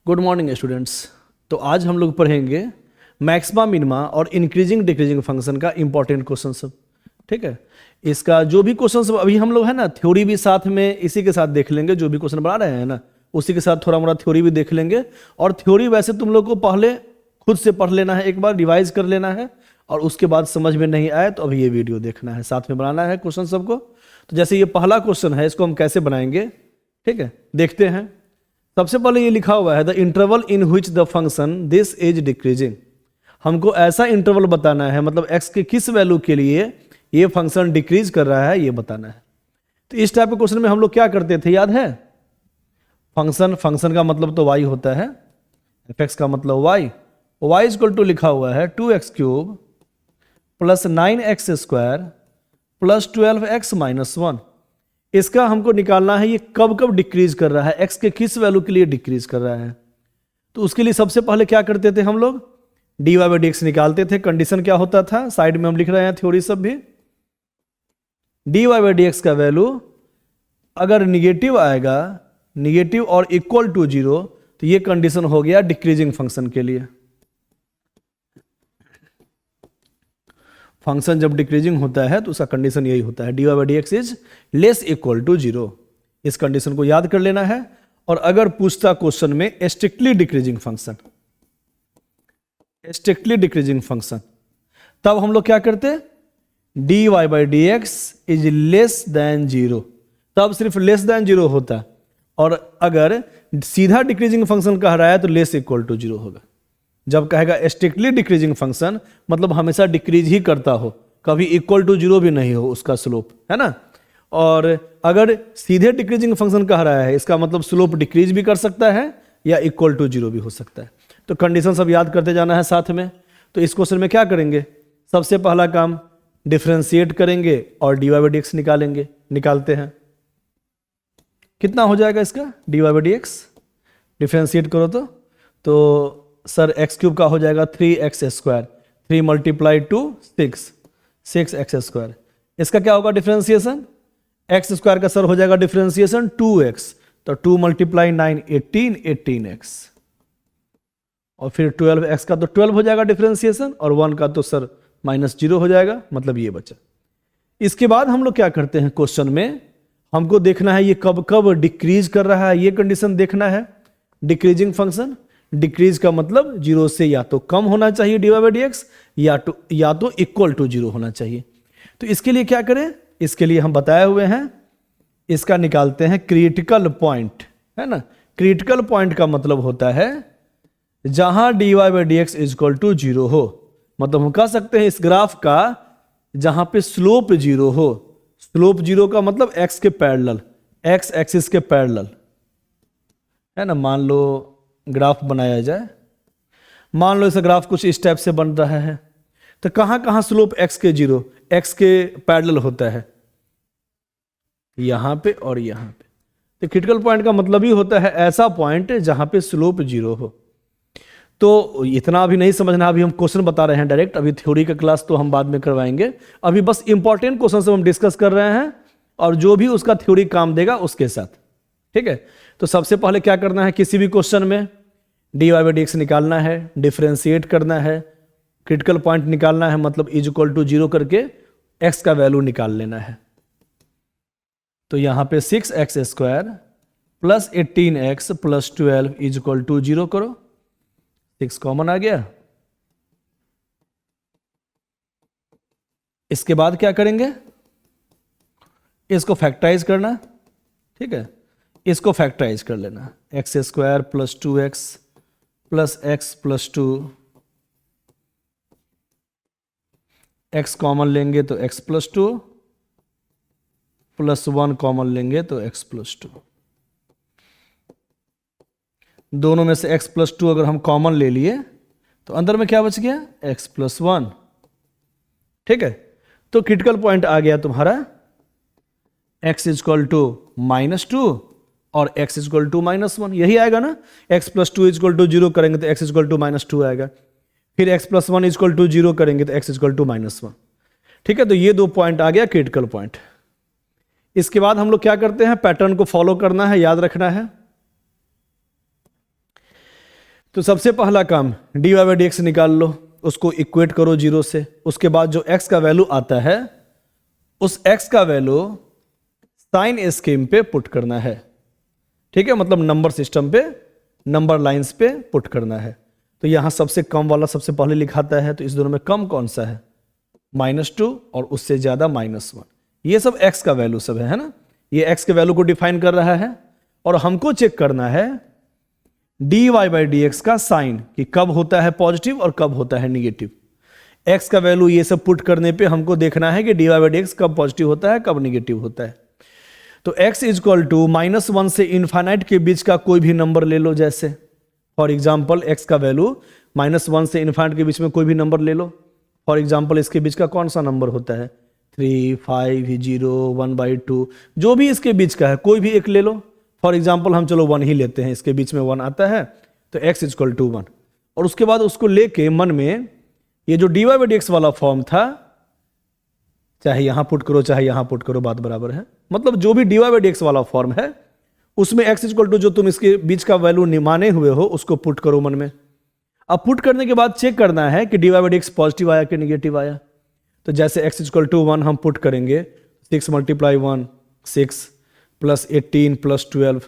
Good morning students. तो आज हम लोग पढ़ेंगे मैक्सिमा मिनिमा और इंक्रीजिंग डिक्रीजिंग फंक्शन का इंपॉर्टेंट क्वेश्चन सब। ठीक है, इसका जो भी क्वेश्चन सब अभी हम लोग है ना, थ्योरी भी साथ में इसी के साथ देख लेंगे। जो भी क्वेश्चन बना रहे हैं ना, उसी के साथ थोड़ा मोड़ा थ्योरी भी देख लेंगे। और थ्योरी वैसे तुम लोग को पहले खुद से पढ़ लेना है, एक बार रिवाइज कर लेना है, और उसके बाद समझ में नहीं आए तो अभी ये वीडियो देखना है, साथ में बनाना है क्वेश्चन सबको। तो जैसे ये पहला क्वेश्चन है, इसको हम कैसे बनाएंगे, ठीक है, देखते हैं। सबसे पहले ये लिखा हुआ है the interval in which the function this is decreasing. हमको ऐसा इंटरवल बताना है, मतलब x के किस वैल्यू के लिए ये फंक्शन डिक्रीज कर रहा है ये बताना है। तो इस टाइप के क्वेश्चन में हम लोग क्या करते थे, याद है? फंक्शन का मतलब तो y होता है, fx का मतलब y इक्वल टू लिखा हुआ है 2x³ plus 9x² plus 12x minus 1। इसका हमको निकालना है ये कब कब डिक्रीज कर रहा है, x के किस वैल्यू के लिए डिक्रीज कर रहा है। तो उसके लिए सबसे पहले क्या करते थे हम लोग, dy/dx निकालते थे। कंडीशन क्या होता था, साइड में हम लिख रहे हैं थ्योरी सब भी। dy/dx का वैल्यू अगर निगेटिव आएगा, निगेटिव और इक्वल टू 0, तो ये कंडीशन हो गया डिक्रीजिंग फंक्शन के लिए। फंक्शन जब डिक्रीजिंग होता है तो उसका कंडीशन यही होता है, dy/dx is less equal to 0। इस कंडीशन को याद कर लेना है। और अगर पूछता क्वेश्चन में strictly decreasing function, strictly decreasing function, तब हम लोग क्या करते, dy/dx इज लेस देन 0, तब सिर्फ लेस देन 0 होता। और अगर सीधा डिक्रीजिंग फंक्शन कह रहा है तो लेस इक्वल टू 0 होगा। जब कहेगा स्ट्रिक्टली डिक्रीजिंग फंक्शन, मतलब हमेशा डिक्रीज ही करता हो, कभी इक्वल टू 0 भी नहीं हो उसका स्लोप, है ना। और अगर सीधे डिक्रीजिंग फंक्शन कह रहा है, इसका मतलब स्लोप डिक्रीज भी कर सकता है या इक्वल टू 0 भी हो सकता है। तो कंडीशन सब याद करते जाना है साथ में। तो इस क्वेश्चन में क्या करेंगे, सबसे पहला काम डिफरेंशिएट करेंगे और dy/dx निकालेंगे। निकालते हैं, कितना हो जाएगा इसका dy/dx, डिफरेंशिएट करो तो सर x³ का हो जाएगा 3x², 3 × 2 6x²। इसका क्या होगा डिफरेंशिएशन, x² का सर हो जाएगा डिफरेंशिएशन 2x, तो 2 × 9 18x, और फिर 12x का तो 12 हो जाएगा डिफरेंशिएशन, और 1 का तो सर -0 हो जाएगा, मतलब ये बचा। इसके बाद हम लोग क्या करते हैं, क्वेश्चन में हमको देखना है ये कब कब डिक्रीज कर रहा है, ये कंडीशन देखना है। डिक्रीजिंग फंक्शन, डिक्रीज का मतलब 0 से या तो कम होना चाहिए dy/dx, या तो इक्वल टू 0 होना चाहिए। तो इसके लिए क्या करें, इसके लिए हम बताए हुए हैं, इसका निकालते हैं क्रिटिकल पॉइंट, है ना। क्रिटिकल पॉइंट का मतलब होता है जहां dy/dx इक्वल टू 0 हो, मतलब हम कह सकते हैं इस ग्राफ का जहां पे स्लोप 0 हो। स्लोप 0 का मतलब x के पैरेलल, x एक्सिस के पैरेलल, है ना। मान लो ग्राफ बनाया जाए, मान लो इस ग्राफ कुछ इस टाइप से बन रहा है, तो कहां कहां स्लोप x के 0, x के पैरेलल होता है, यहां पे और यहां पे। तो क्रिटिकल पॉइंट का मतलब ही होता है ऐसा पॉइंट जहां पे स्लोप 0 हो। तो इतना अभी नहीं समझना, अभी हम क्वेश्चन बता रहे हैं डायरेक्ट, अभी थ्योरी का क्लास तो हम बाद में करवाएंगे। अभी बस इंपॉर्टेंट क्वेश्चन से हम डिस्कस कर रहे हैं, और जो भी उसका थ्योरी काम देगा उसके साथ, ठीक है। तो सबसे पहले क्या करना है, किसी भी क्वेश्चन में dy/dx निकालना है, डिफरेंशिएट करना है, क्रिटिकल पॉइंट निकालना है, मतलब इज इक्वल टू 0 करके x का वैल्यू निकाल लेना है। तो यहां पे 6x² plus 18x plus 12 is equal to 0 करो, 6 कॉमन आ गया। इसके बाद क्या करेंगे, इसको फैक्टराइज करना, ठीक है। इसको फैक्टराइज कर लेना, x² plus 2x plus x plus 2, x common लेंगे तो x प्लस 2 प्लस 1 कॉमन लेंगे तो x प्लस 2। दोनों में से x प्लस 2 अगर हम कॉमन ले लिए तो अंदर में क्या बच गया, x प्लस 1, ठीक है। तो क्रिटिकल पॉइंट आ गया तुम्हारा x इक्वल टू -2 और x इक्वल टू -1, यही आएगा ना। x प्लस 2 इक्वल टू 0 करेंगे तो x इक्वल टू -2 आएगा, फिर x प्लस 1 इक्वल टू 0 करेंगे तो x इक्वल टू -1, ठीक है। तो ये 2 पॉइंट आ गया क्रिटिकल पॉइंट। इसके बाद हम लोग क्या करते हैं, पैटर्न को फॉलो करना है, याद रखना है। तो सबसे पहला काम d y by d x निकाल लो, उसको इक्वेट करो 0 से। उसके बाद जो x का वैल्यू आता है उस x का वैल्यू साइन स्कीम पे पुट करना है, ठीक है, मतलब नंबर सिस्टम पे, नंबर लाइंस पे पुट करना है। तो यहां सबसे कम वाला सबसे पहले लिखाता है, तो इस दोनों में कम कौन सा है, -2, और उससे ज्यादा -1। ये सब x का वैल्यू सब है ना, ये x के वैल्यू को डिफाइन कर रहा है। और हमको चेक करना है d y by d x का साइन, कि कब होता है पॉजिटिव और कब होता है निगेटिव। x का वैल्यू ये सब पुट करने पे हमको देखना है कि d y by d x कब पॉजिटिव होता है कब निगेटिव होता है। तो x इक्वल टू -1 से इन्फाइनाइट के बीच का कोई भी नंबर ले लो, जैसे फॉर एग्जाम्पल x का वैल्यू -1 से इन्फाइनाइट के बीच में कोई भी नंबर ले लो। फॉर एग्जाम्पल इसके बीच का कौन सा नंबर होता है, 3, 5, 0, 1/2, जो भी इसके बीच का है कोई भी एक ले लो। फॉर एग्जाम्पल हम चलो 1 ही लेते हैं, इसके बीच में 1 आता है, तो x इक्वल टू 1। और उसके बाद उसको लेके मन में ये जो d y by d x वाला फॉर्म था, चाहे यहां पुट करो चाहे यहां पुट करो, बात बराबर है। मतलब जो भी d y by d x वाला फॉर्म है उसमें x इक्वल टू जो तुम इसके बीच का वैल्यू माने हुए हो उसको पुट करो मन में। अब पुट करने के बाद चेक करना है कि d y by d x positive आया कि निगेटिव आया। तो जैसे x इक्वल टू 1 हम पुट करेंगे, 6 × 1 6 + 18 + 12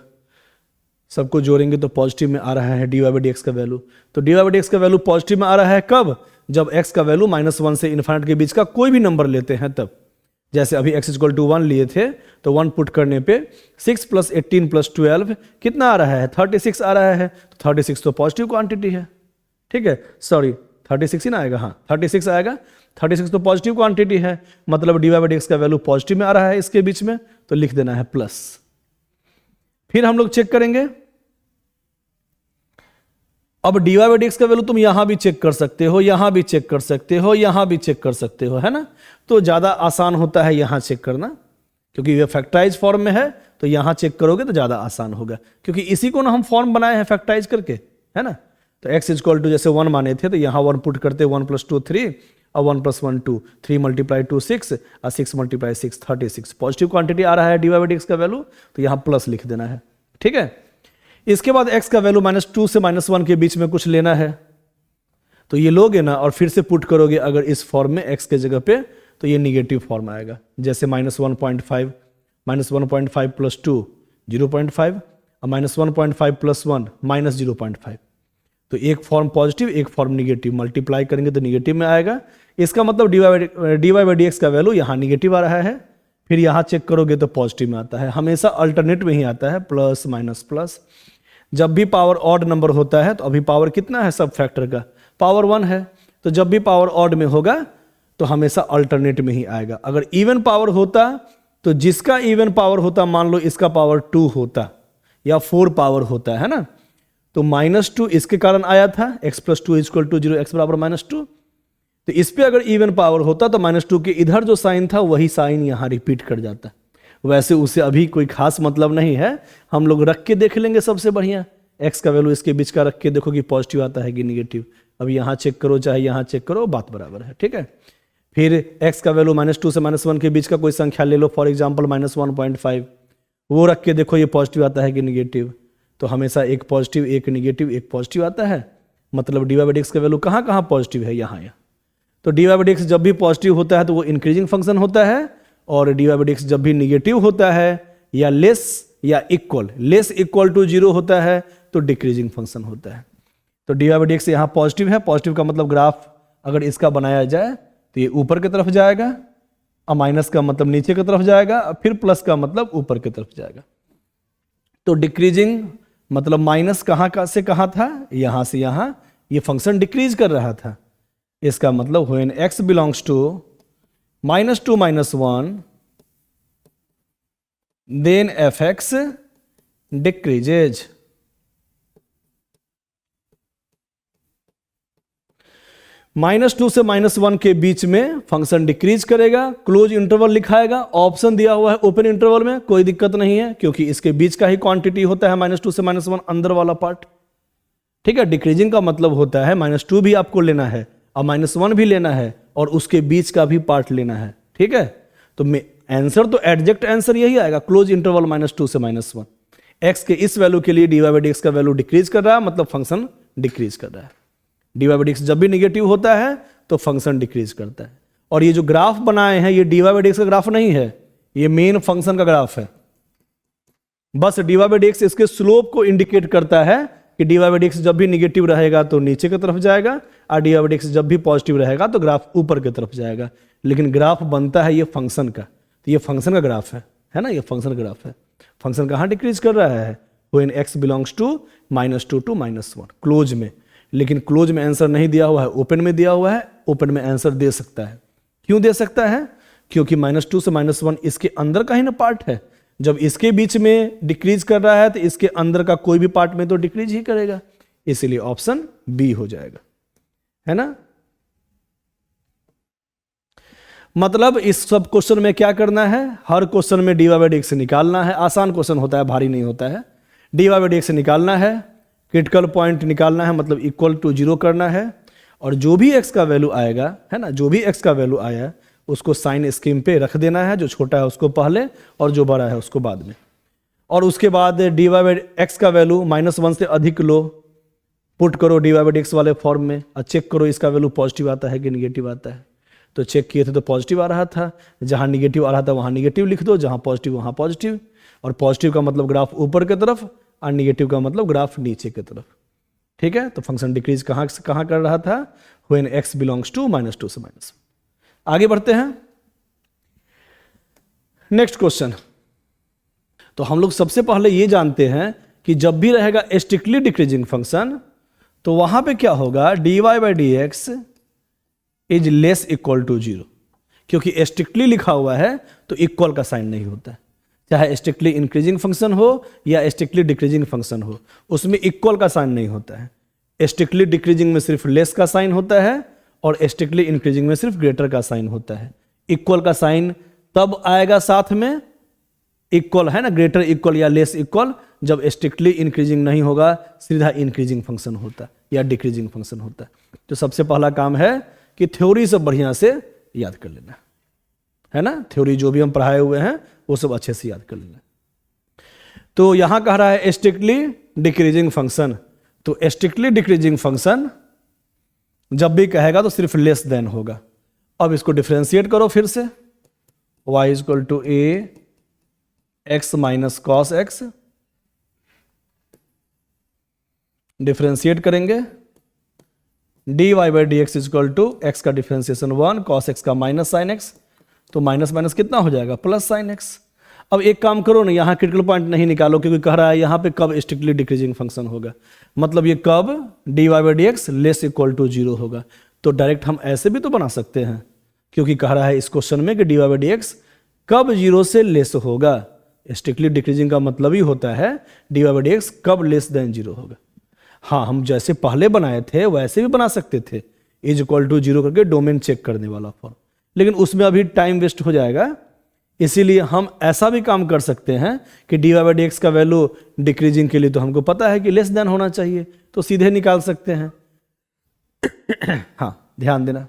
सबको जोड़ेंगे तो पॉजिटिव में आ रहा है d y by d x का वैल्यू। तो d y by d x का वैल्यू पॉजिटिव में आ रहा है कब, जब x का वैल्यू -1 से इन्फाइनाइट के बीच का कोई भी नंबर लेते हैं तब। जैसे अभी x इक्वल टू 1 लिए थे, तो 1 पुट करने पे 6 + 18 + 12 कितना आ रहा है, 36 आ रहा है। तो 36 तो पॉजिटिव क्वांटिटी है, ठीक है, सॉरी 36 ही ना आएगा, हाँ 36 आएगा। 36 तो पॉजिटिव क्वांटिटी है, मतलब d y by d x का वैल्यू पॉजिटिव में आ रहा है इसके बीच में, तो लिख देना है प्लस। फिर हम लोग चेक करेंगे, अब d y by d x का वैल्यू तुम यहां भी चेक कर सकते हो, यहां भी चेक कर सकते हो, यहां भी चेक कर सकते हो, है ना। तो ज्यादा आसान होता है यहां चेक करना, क्योंकि ये फैक्टराइज फॉर्म में है, तो यहां चेक करोगे तो ज्यादा आसान होगा, क्योंकि इसी को ना हम फॉर्म बनाए हैं फैक्टराइज करके, है ना। तो x इक्वल टू जैसे 1 माने थे, तो यहां 1 पुट करते 1 + 2 3 और 1 + 1 2, 3 × 2 6 और 6 × 6 36 पॉजिटिव क्वांटिटी आ रहा है d y by d x का वैल्यू, तो यहां प्लस लिख देना है, ठीक है। इसके बाद x का वैल्यू -2 से -1 के बीच में कुछ लेना है, तो ये लोगे ना और फिर से पुट करोगे अगर इस फॉर्म में x के जगह पे, तो ये निगेटिव फॉर्म आएगा। जैसे -1.5 -1.5 + 2 0.5 और -1.5 + 1 -0.5। तो एक फॉर्म पॉजिटिव एक फॉर्म निगेटिव, मल्टीप्लाई करेंगे तो निगेटिव में आएगा। इसका मतलब d y by d x का वैल्यू यहाँ निगेटिव आ रहा है, फिर यहाँ चेक करोगे तो पॉजिटिव में आता है। हमेशा अल्टरनेट में ही आता है, प्लस माइनस प्लस। जब भी पावर ऑड नंबर होता है, तो अभी पावर कितना है सब फैक्टर का, पावर 1 है, तो जब भी पावर ऑड में होगा तो हमेशा अल्टरनेट में ही आएगा। अगर इवन पावर होता तो जिसका इवन पावर होता, मान लो इसका पावर 2 होता या 4 पावर होता है ना, तो -2 इसके कारण आया था, x + 2 = 0, x = -2। तो इस पे अगर इवन पावर होता तो -2 के इधर जो साइन था वही साइन यहां रिपीट कर जाता। वैसे उसे अभी कोई खास मतलब नहीं है, हम लोग रख के देख लेंगे सबसे बढ़िया। x का वैल्यू इसके बीच का रख के देखो कि पॉजिटिव आता है कि निगेटिव। अब यहां चेक करो चाहे यहां चेक करो, बात बराबर है, ठीक है। फिर x का वैल्यू -2 से -1 के बीच का कोई संख्या ले लो, फॉर एग्जाम्पल -1.5, वो रख के देखो ये पॉजिटिव आता है कि निगेटिव। तो हमेशा एक पॉजिटिव एक निगेटिव एक पॉजिटिव आता है, मतलब d y by d x का वैल्यू कहाँ कहाँ पॉजिटिव है, यहाँ। तो d y by d x जब भी पॉजिटिव होता है तो वो इंक्रीजिंग फंक्शन होता है, और d y by d x जब भी निगेटिव होता है या लेस या इक्वल, लेस इक्वल टू 0 होता है तो डिक्रीजिंग फंक्शन होता है। तो d y by d x यहाँ पॉजिटिव है, पॉजिटिव का मतलब ग्राफ अगर इसका बनाया जाए तो ये ऊपर की तरफ जाएगा, और माइनस का मतलब नीचे की तरफ जाएगा, और फिर प्लस का मतलब ऊपर की तरफ जाएगा। तो डिक्रीजिंग मतलब माइनस कहाँ का से कहाँ था, यहां से यहां, ये फंक्शन डिक्रीज कर रहा था। इसका मतलब when x belongs to -2 -1 then fx decreases. -2 से -1 के बीच में फंक्शन डिक्रीज करेगा, क्लोज इंटरवल लिखाएगा, ऑप्शन दिया हुआ है ओपन इंटरवल में, कोई दिक्कत नहीं है क्योंकि इसके बीच का ही क्वांटिटी होता है -2 से -1 अंदर वाला पार्ट, ठीक है। डिक्रीजिंग का मतलब होता है -2 भी आपको लेना है और -1 भी लेना है और उसके बीच का भी पार्ट लेना है, ठीक है। तो आंसर तो एडजेक्ट आंसर यही आएगा, क्लोज इंटरवल -2 से -1। एक्स के इस वैल्यू के लिए d y by d x का वैल्यू डिक्रीज कर रहा है, मतलब फंक्शन डिक्रीज कर रहा है। dy बाई dx जब भी निगेटिव होता है तो फंक्शन डिक्रीज करता है। और ये जो ग्राफ बनाए हैं ये dy बाई dx का ग्राफ नहीं है, ये मेन फंक्शन का ग्राफ है। बस dy बाई dx इसके स्लोप को इंडिकेट करता है कि dy बाई dx जब भी निगेटिव रहेगा तो नीचे की तरफ जाएगा, और dy बाई dx जब भी पॉजिटिव रहेगा तो ग्राफ ऊपर की तरफ जाएगा। लेकिन ग्राफ बनता है ये फंक्शन का, तो ये फंक्शन का ग्राफ है ना, ये फंक्शन का ग्राफ है। फंक्शन कहाँ डिक्रीज कर रहा है? When x belongs to -2 to -1 close में। लेकिन क्लोज में आंसर नहीं दिया हुआ है, ओपन में दिया हुआ है। ओपन में आंसर दे सकता है। क्यों दे सकता है? क्योंकि -2 से -1 इसके अंदर का ही ना पार्ट है। जब इसके बीच में डिक्रीज कर रहा है तो इसके अंदर का कोई भी पार्ट में तो डिक्रीज ही करेगा, इसीलिए ऑप्शन बी हो जाएगा, है ना। मतलब इस सब क्वेश्चन में क्या करना है? हर क्वेश्चन में dy बाई dx से निकालना है। आसान क्वेश्चन होता है, भारी नहीं होता है। dy बाई dx से निकालना है, क्रिटिकल पॉइंट निकालना है, मतलब इक्वल टू 0 करना है। और जो भी x का वैल्यू आएगा, है ना, जो भी x का वैल्यू आया उसको साइन स्कीम पे रख देना है। जो छोटा है उसको पहले और जो बड़ा है उसको बाद में। और उसके बाद dy बाई x का वैल्यू -1 से अधिक लो, पुट करो dy बाई dx वाले फॉर्म में और चेक करो इसका वैल्यू पॉजिटिव आता है कि निगेटिव आता है। तो चेक किए थे तो पॉजिटिव आ रहा था, जहां निगेटिव आ रहा था वहां निगेटिव लिख दो, जहां पॉजिटिव वहां पॉजिटिव। और पॉजिटिव का मतलब ग्राफ ऊपर की तरफ और निगेटिव का मतलब ग्राफ नीचे की तरफ। ठीक है, तो फंक्शन डिक्रीज कहां से कहां कर रहा था? व्हेन x बिलोंग्स टू -2 से -1। आगे बढ़ते हैं, नेक्स्ट क्वेश्चन। तो हम लोग सबसे पहले ये जानते हैं कि जब भी रहेगा स्ट्रिक्टली डिक्रीजिंग फंक्शन तो वहां पे क्या होगा? dy by dx is less equal to 0। क्योंकि स्ट्रिक्टली लिखा हुआ है तो इक्वल का साइन नहीं होता है। चाहे स्ट्रिक्टली इंक्रीजिंग फंक्शन हो या स्ट्रिक्टली डिक्रीजिंग फंक्शन हो, उसमें इक्वल का साइन नहीं होता है। स्ट्रिक्टली डिक्रीजिंग में सिर्फ लेस का साइन होता है और स्ट्रिक्टली इंक्रीजिंग में सिर्फ ग्रेटर का साइन होता है। इक्वल का साइन तब आएगा साथ में, इक्वल है ना, ग्रेटर इक्वल या लेस इक्वल, जब स्ट्रिक्टली इंक्रीजिंग नहीं होगा, सीधा इंक्रीजिंग फंक्शन होता या डिक्रीजिंग फंक्शन होता। तो सबसे पहला काम है कि थ्योरी सब बढ़िया से याद कर लेना, है ना। थ्योरी जो भी हम पढ़ाए हुए हैं वो सब अच्छे से याद कर लेना। तो यहां कह रहा है स्ट्रिक्टली डिक्रीजिंग फंक्शन, तो स्ट्रिक्टली डिक्रीजिंग फंक्शन जब भी कहेगा तो सिर्फ लेस देन होगा। अब इसको डिफरेंशिएट करो फिर से, y equal to a x minus cos x. Differentiate करेंगे, dy by dx equal to x का डिफरेंशिएशन 1 cos x का माइनस साइन x। तो माइनस माइनस कितना हो जाएगा? Plus sine x। अब एक काम करो ना, यहां क्रिटिकल पॉइंट नहीं निकालो क्योंकि कह रहा है यहां पे कब स्ट्रिक्टली डिक्रीजिंग फंक्शन होगा, मतलब ये कब dy by dx less equal to 0 होगा। तो डायरेक्ट हम ऐसे भी तो बना सकते हैं, क्योंकि कह रहा है इस क्वेश्चन में कि dy बाई dx कब 0 से लेस होगा। स्ट्रिक्टली डिक्रीजिंग का मतलब ही होता है dy बाई dx कब लेस देन 0 होगा। हाँ, हम जैसे पहले बनाए थे वैसे भी बना सकते थे, इज इक्वल टू 0 करके डोमेन चेक करने वाला फॉर्म, लेकिन उसमें अभी टाइम वेस्ट हो जाएगा। इसीलिए हम ऐसा भी काम कर सकते हैं कि dy बाई dx का वैल्यू डिक्रीजिंग के लिए तो हमको पता है कि लेस देन होना चाहिए, तो सीधे निकाल सकते हैं। हाँ, ध्यान देना,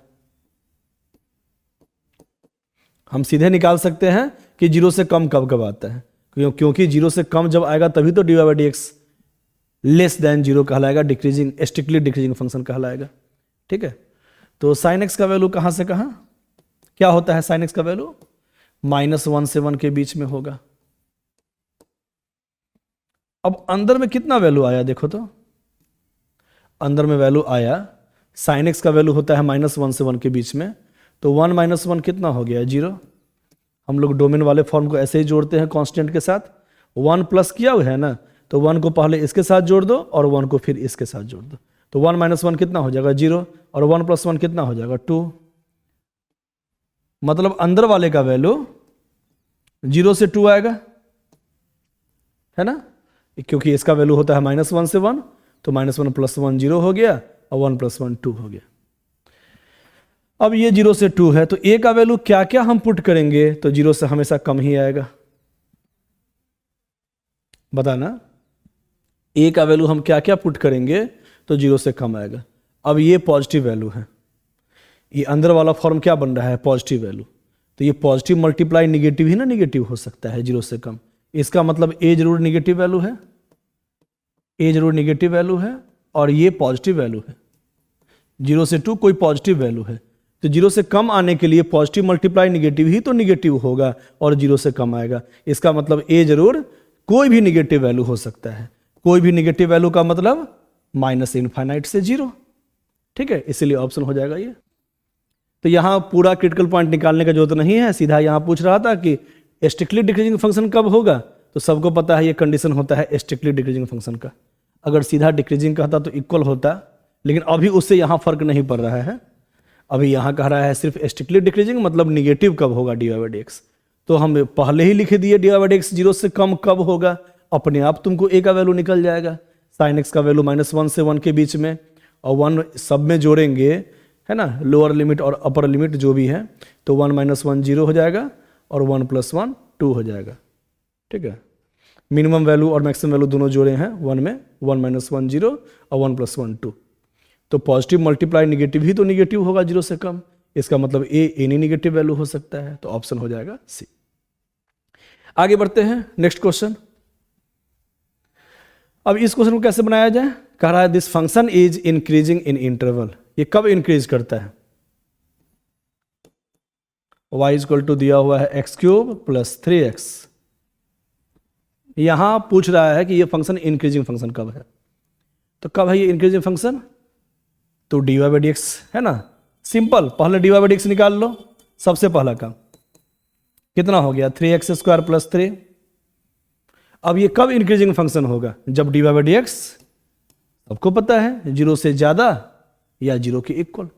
हम सीधे निकाल सकते हैं कि 0 से कम कब कब आता है, क्योंकि 0 से कम जब आएगा तभी तो dy by dx less than 0 कहलाएगा, डिक्रीजिंग स्ट्रिक्टली डिक्रीजिंग फंक्शन कहलाएगा। ठीक है, तो साइन एक्स का वैल्यू कहां से कहां क्या होता है? साइन एक्स का वैल्यू -1 से 1 के बीच में होगा। अब अंदर में कितना वैल्यू आया देखो तो, अंदर में वैल्यू आया, साइन एक्स का वैल्यू होता है -1 से 1 के बीच में, तो 1 - 1 कितना हो गया? 0। हम लोग डोमेन वाले फॉर्म को ऐसे ही जोड़ते हैं कांस्टेंट के साथ। 1 प्लस किया हुआ है ना, तो 1 को पहले इसके साथ जोड़ दो और 1 को फिर इसके साथ जोड़ दो, तो 1 - 1 कितना हो जाएगा? 0। और 1 + 1 कितना हो जाएगा? 2। मतलब अंदर वाले का वैल्यू 0 से 2 आएगा, है ना, क्योंकि इसका वैल्यू होता है -1 से 1, तो -1 + 1 0 हो गया और 1 + 1 2 हो गया। अब ये 0 से 2 है, तो a का वैल्यू क्या क्या हम पुट करेंगे तो 0 से हमेशा कम ही आएगा, बताना। a का वैल्यू हम क्या क्या पुट करेंगे तो 0 से कम आएगा। अब ये पॉजिटिव वैल्यू है, ये अंदर वाला फॉर्म क्या बन रहा है? Positive value. तो ये पॉजिटिव मल्टीप्लाई निगेटिव ही ना निगेटिव हो सकता है 0 से कम, इसका मतलब a जरूर निगेटिव वैल्यू है, a जरूर निगेटिव वैल्यू है और ये पॉजिटिव वैल्यू है, 0 से 2 कोई पॉजिटिव वैल्यू है, तो 0 से कम आने के लिए पॉजिटिव मल्टीप्लाई निगेटिव ही तो निगेटिव होगा और 0 से कम आएगा। इसका मतलब ए जरूर कोई भी निगेटिव वैल्यू हो सकता है। कोई भी निगेटिव वैल्यू का मतलब माइनस इनफाइनाइट से 0, ठीक है, इसीलिए ऑप्शन हो जाएगा ये। तो यहाँ पूरा क्रिटिकल पॉइंट निकालने का जरूरत नहीं है, सीधा यहाँ पूछ रहा था कि स्ट्रिक्टली डिक्रीजिंग फंक्शन कब होगा, तो सबको पता है ये कंडीशन होता है स्ट्रिक्टली डिक्रीजिंग फंक्शन का। अगर सीधा डिक्रीजिंग कहता तो इक्वल होता, लेकिन अभी उससे यहाँ फर्क नहीं पड़ रहा है। अभी यहाँ कह रहा है सिर्फ स्ट्रिक्टली डिक्रीजिंग मतलब निगेटिव कब होगा dy/dx, तो हम पहले ही लिख दिए dy/dx 0 से कम कब होगा, अपने आप तुमको a का वैल्यू निकल जाएगा। sin x का वैल्यू -1 से 1 के बीच में, और 1 सब में जोड़ेंगे, है ना, लोअर लिमिट और अपर लिमिट जो भी है, तो 1 - 1 0 हो जाएगा और 1 + 1 2 हो जाएगा, ठीक है। मिनिमम वैल्यू और मैक्सिमम वैल्यू दोनों जोड़े हैं 1 में, 1 - 1 0 और 1 + 1 2, तो पॉजिटिव मल्टीप्लाई निगेटिव ही तो निगेटिव होगा 0 से कम, इसका मतलब ए एनी निगेटिव वैल्यू हो सकता है, तो ऑप्शन हो जाएगा सी। आगे बढ़ते हैं नेक्स्ट क्वेश्चन। अब इस क्वेश्चन को कैसे बनाया जाए, कह रहा है this function is increasing in interval, ये कब इंक्रीज करता है, y = दिया हुआ है x³ + 3x। यहां पूछ रहा है कि ये फंक्शन इंक्रीजिंग फंक्शन कब है, तो कब है ये इंक्रीजिंग फंक्शन, तो dy/dx है ना, सिंपल, पहले dy/dx निकाल लो, सबसे पहला काम कितना हो गया 3x² + 3। अब ये कब इंक्रीजिंग फंक्शन होगा, जब dy/dx सबको पता है 0 से ज्यादा या 0 के इक्वल।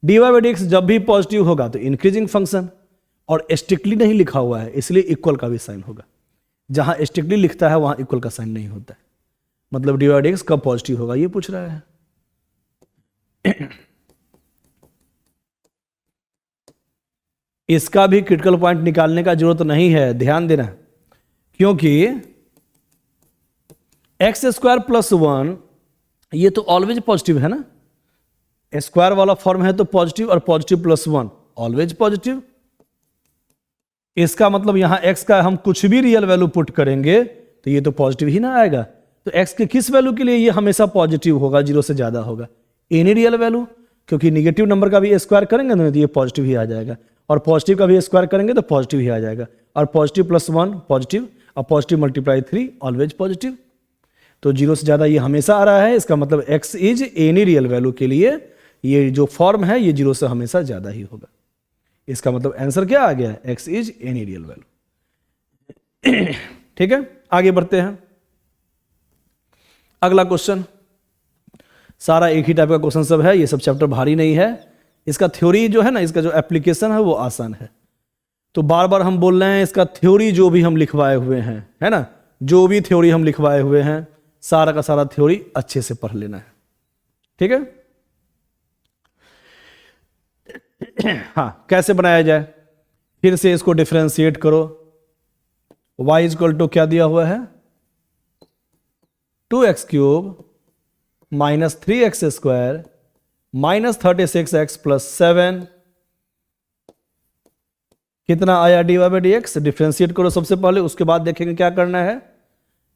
dy/dx जब भी पॉजिटिव होगा तो इंक्रीजिंग फंक्शन, और स्ट्रिक्टली नहीं लिखा हुआ है इसलिए इक्वल का भी साइन होगा, जहां स्ट्रिक्टली लिखता है वहां इक्वल का साइन नहीं होता है, मतलब dy/dx कब पॉजिटिव होगा ये पूछ रहा है। इसका भी क्रिटिकल पॉइंट निकालने का जरूरत नहीं है, ध्यान देना, क्योंकि x² + 1 ये तो ऑलवेज पॉजिटिव है ना, स्क्वायर वाला फॉर्म है तो पॉजिटिव, और पॉजिटिव +1 ऑलवेज पॉजिटिव। इसका मतलब यहां x का हम कुछ भी रियल वैल्यू पुट करेंगे तो ये तो पॉजिटिव ही ना आएगा, तो x के किस वैल्यू के लिए ये हमेशा पॉजिटिव होगा, 0 से ज्यादा होगा, एनी रियल वैल्यू, क्योंकि निगेटिव नंबर का भी स्क्वायर करेंगे ना तो ये पॉजिटिव ही आ जाएगा, और पॉजिटिव का भी स्क्वायर करेंगे तो पॉजिटिव ही आ जाएगा, और पॉजिटिव +1 पॉजिटिव, और पॉजिटिव × 3 ऑलवेज पॉजिटिव, तो 0 से ज्यादा ये हमेशा आ रहा है। इसका मतलब x is any real value के लिए ये जो फॉर्म है ये 0 से हमेशा ज्यादा ही होगा। इसका मतलब आंसर क्या आ गया, x is any real value. ठीक है, आगे बढ़ते हैं। अगला क्वेश्चन, सारा एक ही टाइप का क्वेश्चन सब है, ये सब चैप्टर भारी नहीं है, इसका थ्योरी जो है ना, इसका जो एप्लीकेशन है वो आसान है। तो बार बार हम बोल रहे हैं इसका थ्योरी जो भी हम लिखवाए हुए हैं, है ना, जो भी थ्योरी हम लिखवाए हुए हैं सारा का सारा थ्योरी अच्छे से पढ़ लेना है, ठीक है। हाँ, कैसे बनाया जाए, फिर से इसको डिफरेंशिएट करो। y = क्या दिया हुआ है 2x³ - 3x² - 36x + 7, कितना आया dy/dx, डिफरेंशिएट करो सबसे पहले, उसके बाद देखेंगे क्या करना है।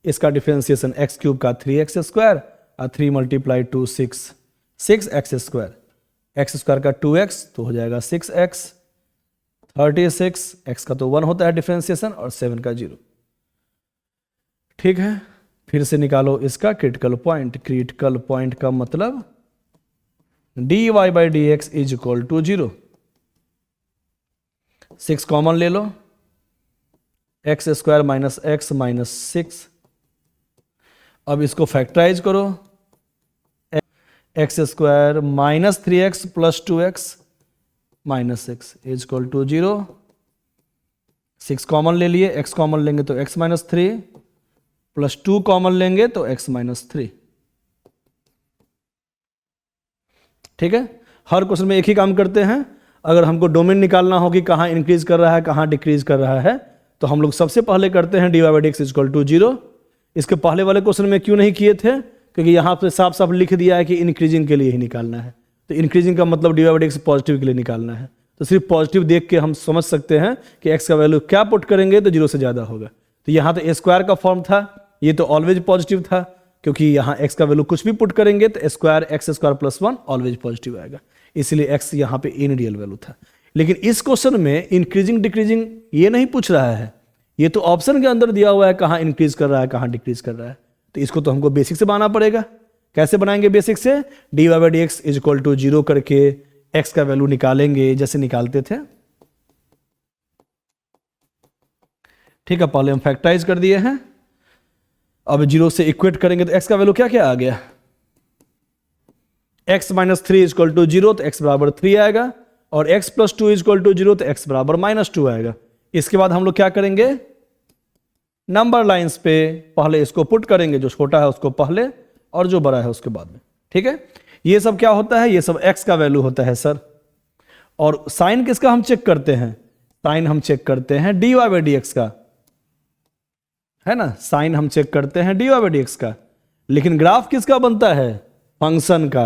इसका डिफरेंशिएशन x³ का 3x² और 3 × 2 6, 6x², x² का 2x तो हो जाएगा 6x, 36 x का तो 1 होता है डिफरेंशिएशन, और 7 का 0, ठीक है। फिर से निकालो इसका क्रिटिकल पॉइंट। क्रिटिकल पॉइंट का मतलब dy/dx = 0, 6 कॉमन ले लो, x² - x - 6, अब इसको फैक्टराइज करो, x² - 3x + 2x - 6 = 0, 6 कॉमन ले लिए, x कॉमन लेंगे तो x - 3 + 2 कॉमन लेंगे तो x - 3, ठीक है। हर क्वेश्चन में एक ही काम करते हैं, अगर हमको डोमेन निकालना हो कि कहाँ इंक्रीज कर रहा है कहाँ डिक्रीज कर रहा है, तो हम लोग सबसे पहले करते हैं dy/dx = 0। इसके पहले वाले क्वेश्चन में क्यों नहीं किए थे, क्योंकि यहाँ पे साफ साफ लिख दिया है कि इंक्रीजिंग के लिए ही निकालना है, तो इंक्रीजिंग का मतलब dy/dx पॉजिटिव के लिए निकालना है, तो सिर्फ पॉजिटिव देख के हम समझ सकते हैं कि x का वैल्यू क्या पुट करेंगे तो 0 से ज़्यादा होगा। तो यहाँ तो a² का फॉर्म था, ये तो ऑलवेज पॉजिटिव था, क्योंकि यहाँ x का वैल्यू कुछ भी पुट करेंगे तो square x square plus 1 always positive आएगा, इसलिए x यहाँ पे इन रियल वैल्यू था। लेकिन इस क्वेश्चन में इंक्रीजिंग डिक्रीजिंग ये नहीं पूछ रहा है, ये तो ऑप्शन के अंदर दिया हुआ है कहाँ इंक्रीज कर रहा है कहाँ डिक्रीज कर रहा है। तो इसको तो हमको बेसिक से बनाना पड़ेगा। कैसे बनाएंगे बेसिक से? dy by d x is equal to 0 करके x का वैल्यू निकालेंगे जैसे निकालते थे। ठीक है, पहले हम फैक्टराइज कर दिए हैं, अब 0 से इक्वेट करेंगे तो x का वैल्यू क्या क्या आ गया? x minus 3 is equal to 0 तो x बराबर 3 आएगा, और x plus 2 is equal to 0 तो x बराबर माइनस 2 आएगा। इसके बाद हम लोग क्या करेंगे? नंबर लाइंस पे पहले इसको पुट करेंगे, जो छोटा है उसको पहले और जो बड़ा है उसके बाद में। ठीक है, ये सब क्या होता है? ये सब x का वैल्यू होता है सर। और साइन किसका हम चेक करते हैं? साइन हम चेक करते हैं dy बाई डी एक्स का, है ना, साइन हम चेक करते हैं dy बाई डी एक्स का। लेकिन ग्राफ किसका बनता है? फंक्शन का।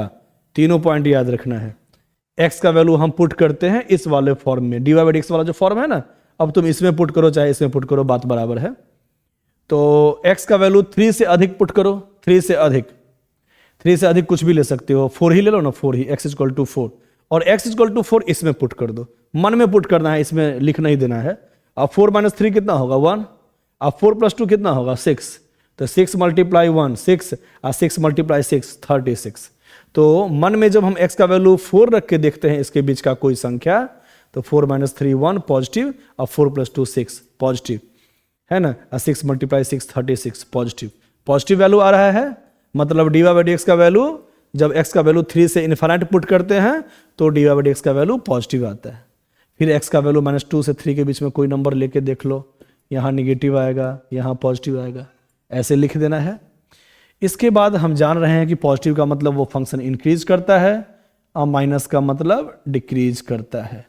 तीनों पॉइंट याद रखना है। x का वैल्यू हम पुट करते हैं इस वाले फॉर्म में, dy बाई डी एक्स वाला जो फॉर्म है ना, अब तुम इसमें पुट करो चाहे इसमें पुट करो, बात बराबर है। तो x का वैल्यू 3 से अधिक पुट करो, 3 से अधिक कुछ भी ले सकते हो, 4 ही ले लो ना, 4 ही, x इक्वल टू 4, और x इक्वल टू 4 इसमें पुट कर दो, मन में पुट करना है, इसमें लिख नहीं देना है। अब 4 माइनस 3 कितना होगा? 1। अब 4 प्लस 2 कितना होगा? 6। तो 6 मल्टीप्लाई 1 6, और 6 मल्टीप्लाई 6 36। तो मन में जब हम x का वैल्यू 4 रख के देखते हैं इसके बीच का कोई संख्या, तो 4 माइनस 3 1 पॉजिटिव, और 4 प्लस 2 6 पॉजिटिव, है ना, 6 मल्टीप्लाई 6 36 पॉजिटिव वैल्यू आ रहा है। मतलब dy बाई डी एक्स का वैल्यू, जब x का वैल्यू 3 से इन्फिनिट पुट करते हैं तो dy बाई डी एक्स का वैल्यू पॉजिटिव आता है। फिर x का वैल्यू माइनस 2 से 3 के बीच में कोई नंबर लेके देख लो, यहाँ निगेटिव आएगा यहाँ पॉजिटिव आएगा, ऐसे लिख देना है। इसके बाद हम जान रहे हैं कि पॉजिटिव का मतलब वो फंक्शन इंक्रीज करता है और माइनस का मतलब डिक्रीज करता है।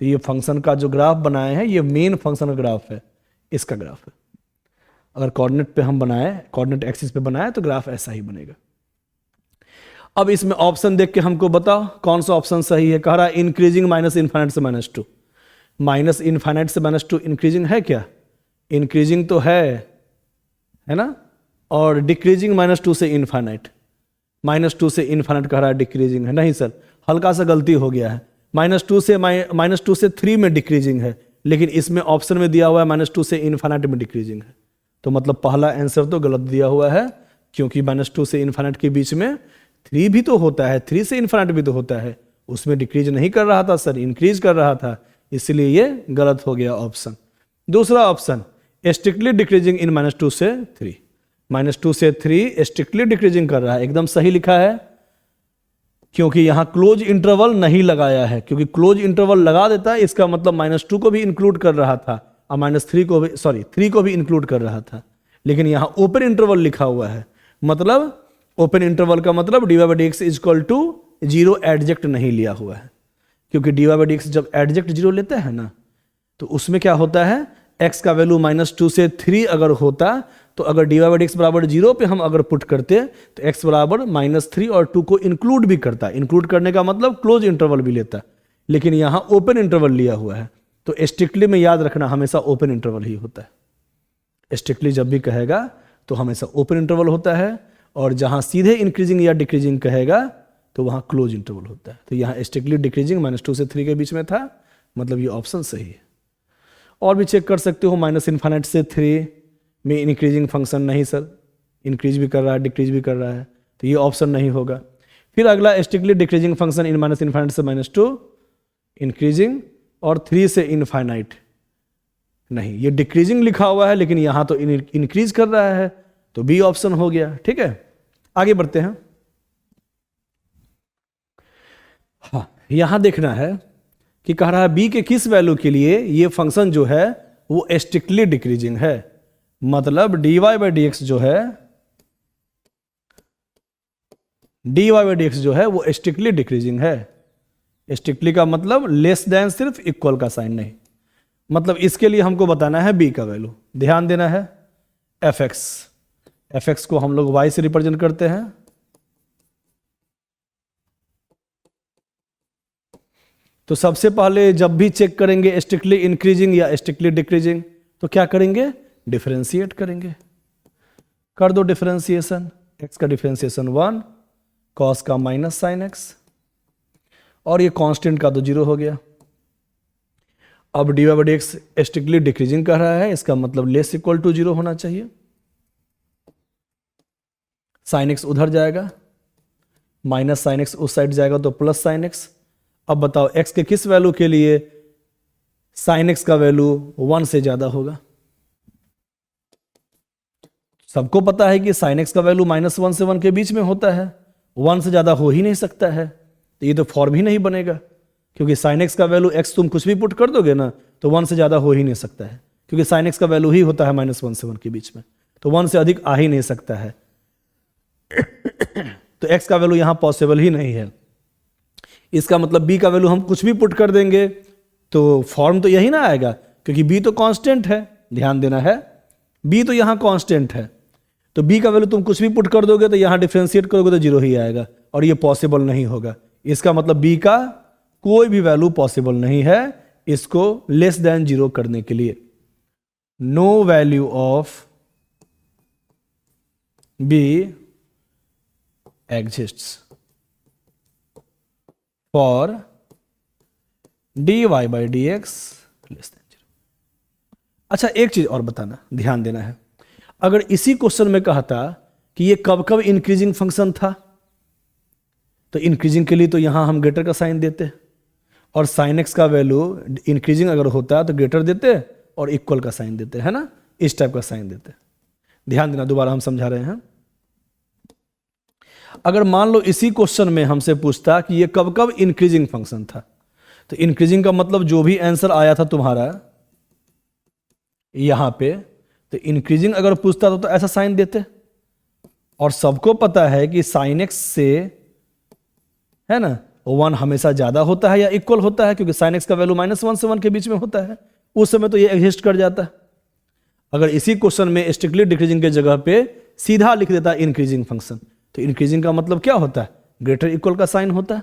तो ये फंक्शन का जो ग्राफ बनाए हैं ये मेन फंक्शन का ग्राफ है, इसका ग्राफ है। अगर कोऑर्डिनेट पे हम बनाए, कोऑर्डिनेट एक्सिस पे बनाए तो ग्राफ ऐसा ही बनेगा। अब इसमें ऑप्शन देख के हमको बताओ कौन सा ऑप्शन सही है। कह रहा है इंक्रीजिंग माइनस इनफाइनाइट से माइनस 2, माइनस इनफाइनाइट से माइनस 2 इंक्रीजिंग है क्या? इंक्रीजिंग तो है ना, और डिक्रीजिंग माइनस 2 से इनफाइनाइट, माइनस 2 से इनफाइनाइट कह रहा है डिक्रीजिंग है। नहीं सर, हल्का सा गलती हो गया है, माइनस 2 से 3 में डिक्रीजिंग है, लेकिन इसमें ऑप्शन में दिया हुआ है माइनस 2 से इनफाइनाइट में डिक्रीजिंग है। तो मतलब पहला आंसर तो गलत दिया हुआ है, क्योंकि माइनस 2 से इनफाइनाइट के बीच में 3 भी तो होता है, 3 से इनफाइनाइट भी तो होता है, उसमें डिक्रीज नहीं कर रहा था सर, इंक्रीज कर रहा था, इसलिए ये गलत हो गया ऑप्शन। दूसरा option strictly decreasing in minus 2 से 3, माइनस 2 से 3 स्ट्रिक्टली डिक्रीजिंग कर रहा है, एकदम सही लिखा है, क्योंकि यहां क्लोज इंटरवल नहीं लगाया है। क्योंकि क्लोज इंटरवल लगा देता है इसका मतलब माइनस 2 को भी इंक्लूड कर रहा था और माइनस 3 को भी, 3 को भी इंक्लूड कर रहा था। लेकिन यहां ओपन इंटरवल लिखा हुआ है, मतलब ओपन इंटरवल का मतलब dy by d x is equal to 0 एडजेक्ट नहीं लिया हुआ है। क्योंकि dy बाई डी एक्स जब एडजेक्ट 0 लेते हैं ना, तो उसमें क्या होता है, x का वैल्यू माइनस 2 से 3 अगर होता, तो अगर dy बाई डी एक्स बराबर 0 पे हम अगर पुट करते तो x बराबर माइनस 3 और 2 को इंक्लूड भी करता। इंक्लूड करने का मतलब क्लोज इंटरवल भी लेता, लेकिन यहां ओपन इंटरवल लिया हुआ है। तो स्ट्रिक्टली में याद रखना हमेशा ओपन इंटरवल ही होता है। स्ट्रिक्टली जब भी कहेगा तो हमेशा ओपन इंटरवल होता है, और जहां सीधे इंक्रीजिंग या डिक्रीजिंग कहेगा तो वहां क्लोज इंटरवल होता है। तो यहां स्ट्रिक्टली डिक्रीजिंग माइनस 2 से 3 के बीच में था, मतलब ये ऑप्शन सही है। और भी चेक कर सकते हो, माइनस इनफाइनाइट से 3 में इंक्रीजिंग फंक्शन नहीं सर, इंक्रीज भी कर रहा है डिक्रीज भी कर रहा है, तो ये ऑप्शन नहीं होगा। फिर अगला strictly decreasing function in minus infinite से माइनस 2 इंक्रीजिंग, और 3 से इनफाइनाइट नहीं, ये डिक्रीजिंग लिखा हुआ है लेकिन यहां तो इंक्रीज कर रहा है, तो बी ऑप्शन हो गया। ठीक है, आगे बढ़ते हैं। हाँ, यहां देखना है कि कह रहा है बी के किस वैल्यू के लिए ये फंक्शन जो है वो स्ट्रिक्टली डिक्रीजिंग है। मतलब dy बाई डी एक्स जो है, dy बाई डी एक्स जो है वो स्ट्रिक्टली डिक्रीजिंग है। स्ट्रिक्टली का मतलब लेस देन, सिर्फ इक्वल का साइन नहीं। मतलब इसके लिए हमको बताना है बी का वैल्यू, ध्यान देना है। एफ को हम लोग y से रिप्रेजेंट करते हैं, तो सबसे पहले जब भी चेक करेंगे स्ट्रिक्टली इंक्रीजिंग या स्ट्रिक्टली डिक्रीजिंग, तो क्या करेंगे, डिफरेंशिएट करेंगे। कर दो डिफरेंशिएशन, एक्स का डिफरेंशिएशन 1, कॉस का माइनस साइन एक्स, और ये कांस्टेंट का तो 0 हो गया। अब d y by d x strictly decreasing कर रहा है, इसका मतलब लेस इक्वल टू 0 होना चाहिए। साइन एक्स उधर जाएगा, माइनस साइन एक्स उस साइड जाएगा तो प्लस साइन एक्स। अब बताओ एक्स के किस वैल्यू के लिए साइन एक्स का वैल्यू 1 से ज्यादा होगा? सबको पता है कि साइन एक्स का वैल्यू -1 से 1 के बीच में होता है, 1 से ज्यादा हो ही नहीं सकता है, तो ये तो फॉर्म ही नहीं बनेगा, क्योंकि साइन एक्स का वैल्यू एक्स तुम कुछ भी पुट कर दोगे ना तो 1 से ज्यादा हो ही नहीं सकता है, क्योंकि साइन एक्स का वैल्यू ही होता है -1 से 1 के बीच में, तो 1 से अधिक आ ही नहीं सकता है। तो एक्स का वैल्यू यहां पॉसिबल ही नहीं है। इसका मतलब बी का वैल्यू हम कुछ भी पुट कर देंगे तो फॉर्म तो यही ना आएगा, क्योंकि बी तो कांस्टेंट है, ध्यान देना है, बी तो यहां कांस्टेंट है, तो बी का वैल्यू तुम कुछ भी पुट कर दोगे तो यहां डिफरेंशिएट करोगे तो 0 ही आएगा, और ये पॉसिबल नहीं होगा। इसका मतलब बी का कोई भी वैल्यू पॉसिबल नहीं है इसको लेस देन 0 करने के लिए। No value of b exists for dy by dx less than 0। अच्छा एक चीज और बताना, ध्यान देना है, अगर इसी क्वेश्चन में कहता कि ये कब कब इंक्रीजिंग फंक्शन था, तो इंक्रीजिंग के लिए तो यहां हम ग्रेटर का साइन देते, और साइन एक्स का वैल्यू इंक्रीजिंग अगर होता तो ग्रेटर देते और इक्वल का साइन देते, है ना, इस टाइप का साइन देते। ध्यान देना, दोबारा हम समझा रहे हैं। अगर मान लो इसी क्वेश्चन में हमसे पूछता कि ये कब कब इंक्रीजिंग फंक्शन था, तो इंक्रीजिंग का मतलब जो भी आंसर आया था तुम्हारा यहां पे, तो इंक्रीजिंग अगर पूछता तो ऐसा साइन देते, और सबको पता है कि साइन एक्स से, है ना, 1 हमेशा ज्यादा होता है या इक्वल होता है, क्योंकि साइन एक्स का वैल्यू -1 से 1 के बीच में होता है, उस समय तो ये एग्जिस्ट कर जाता है। अगर इसी क्वेश्चन में स्ट्रिक्टली डिक्रीजिंग के जगह पे सीधा लिख देता इंक्रीजिंग फंक्शन, तो इंक्रीजिंग का मतलब क्या होता है, ग्रेटर इक्वल का साइन होता है।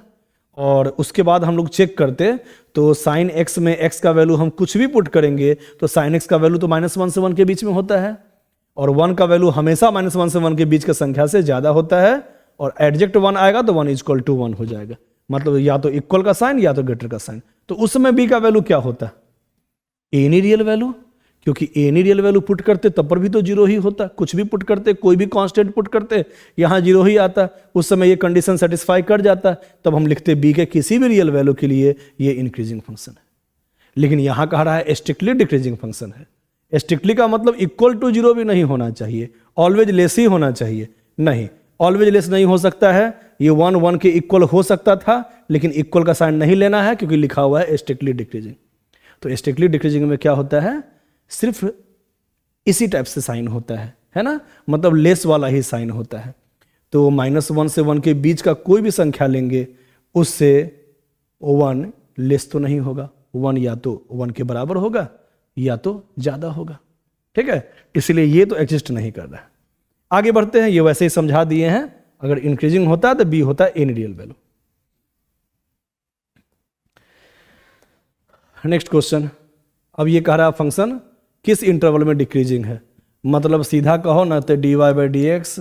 और उसके बाद हम लोग चेक करते तो साइन एक्स में एक्स का वैल्यू हम कुछ भी पुट करेंगे तो साइन एक्स का वैल्यू तो -1 से 1 के बीच में होता है, और 1 का वैल्यू हमेशा -1 से 1 के बीच की संख्या से ज्यादा होता है, और एडजेक्ट 1 आएगा तो 1 = 1 हो जाएगा, मतलब या तो इक्वल का साइन या तो ग्रेटर का साइन। तो उस समय बी का वैल्यू क्या होता है, एनी रियल वैल्यू, क्योंकि एनी रियल वैल्यू पुट करते तब पर भी तो 0 ही होता, कुछ भी पुट करते, कोई भी कांस्टेंट पुट करते यहां 0 ही आता, उस समय ये कंडीशन सेटिस्फाई कर जाता, तब हम लिखते बी के किसी भी रियल वैल्यू के लिए ये इंक्रीजिंग फंक्शन है। लेकिन यहां कह रहा है स्ट्रिक्टली डिक्रीजिंग फंक्शन है। स्ट्रिक्टली का मतलब इक्वल टू 0 भी नहीं होना चाहिए, ऑलवेज लेस ही होना चाहिए, नहीं, ऑलवेज लेस नहीं हो सकता है, ये 1 के इक्वल हो सकता था, लेकिन इक्वल का साइन नहीं लेना है क्योंकि लिखा हुआ है स्ट्रिक्टली डिक्रीजिंग। तो स्ट्रिक्टली डिक्रीजिंग में क्या होता है, सिर्फ इसी टाइप से साइन होता है ना, मतलब लेस वाला ही साइन होता है। तो -1 से 1 के बीच का कोई भी संख्या लेंगे उससे 1 लेस तो नहीं होगा, 1 या तो 1 के बराबर होगा या तो ज्यादा होगा, ठीक है, इसलिए ये तो एग्जिस्ट नहीं कर रहा है। आगे बढ़ते हैं, ये वैसे ही समझा दिए हैं, अगर इंक्रीजिंग होता है तो बी होता है any real value. Next question, अब ये कह रहा फंक्शन किस इंटरवल में डिक्रीजिंग है, मतलब सीधा कहो ना तो dy बाई डी एक्स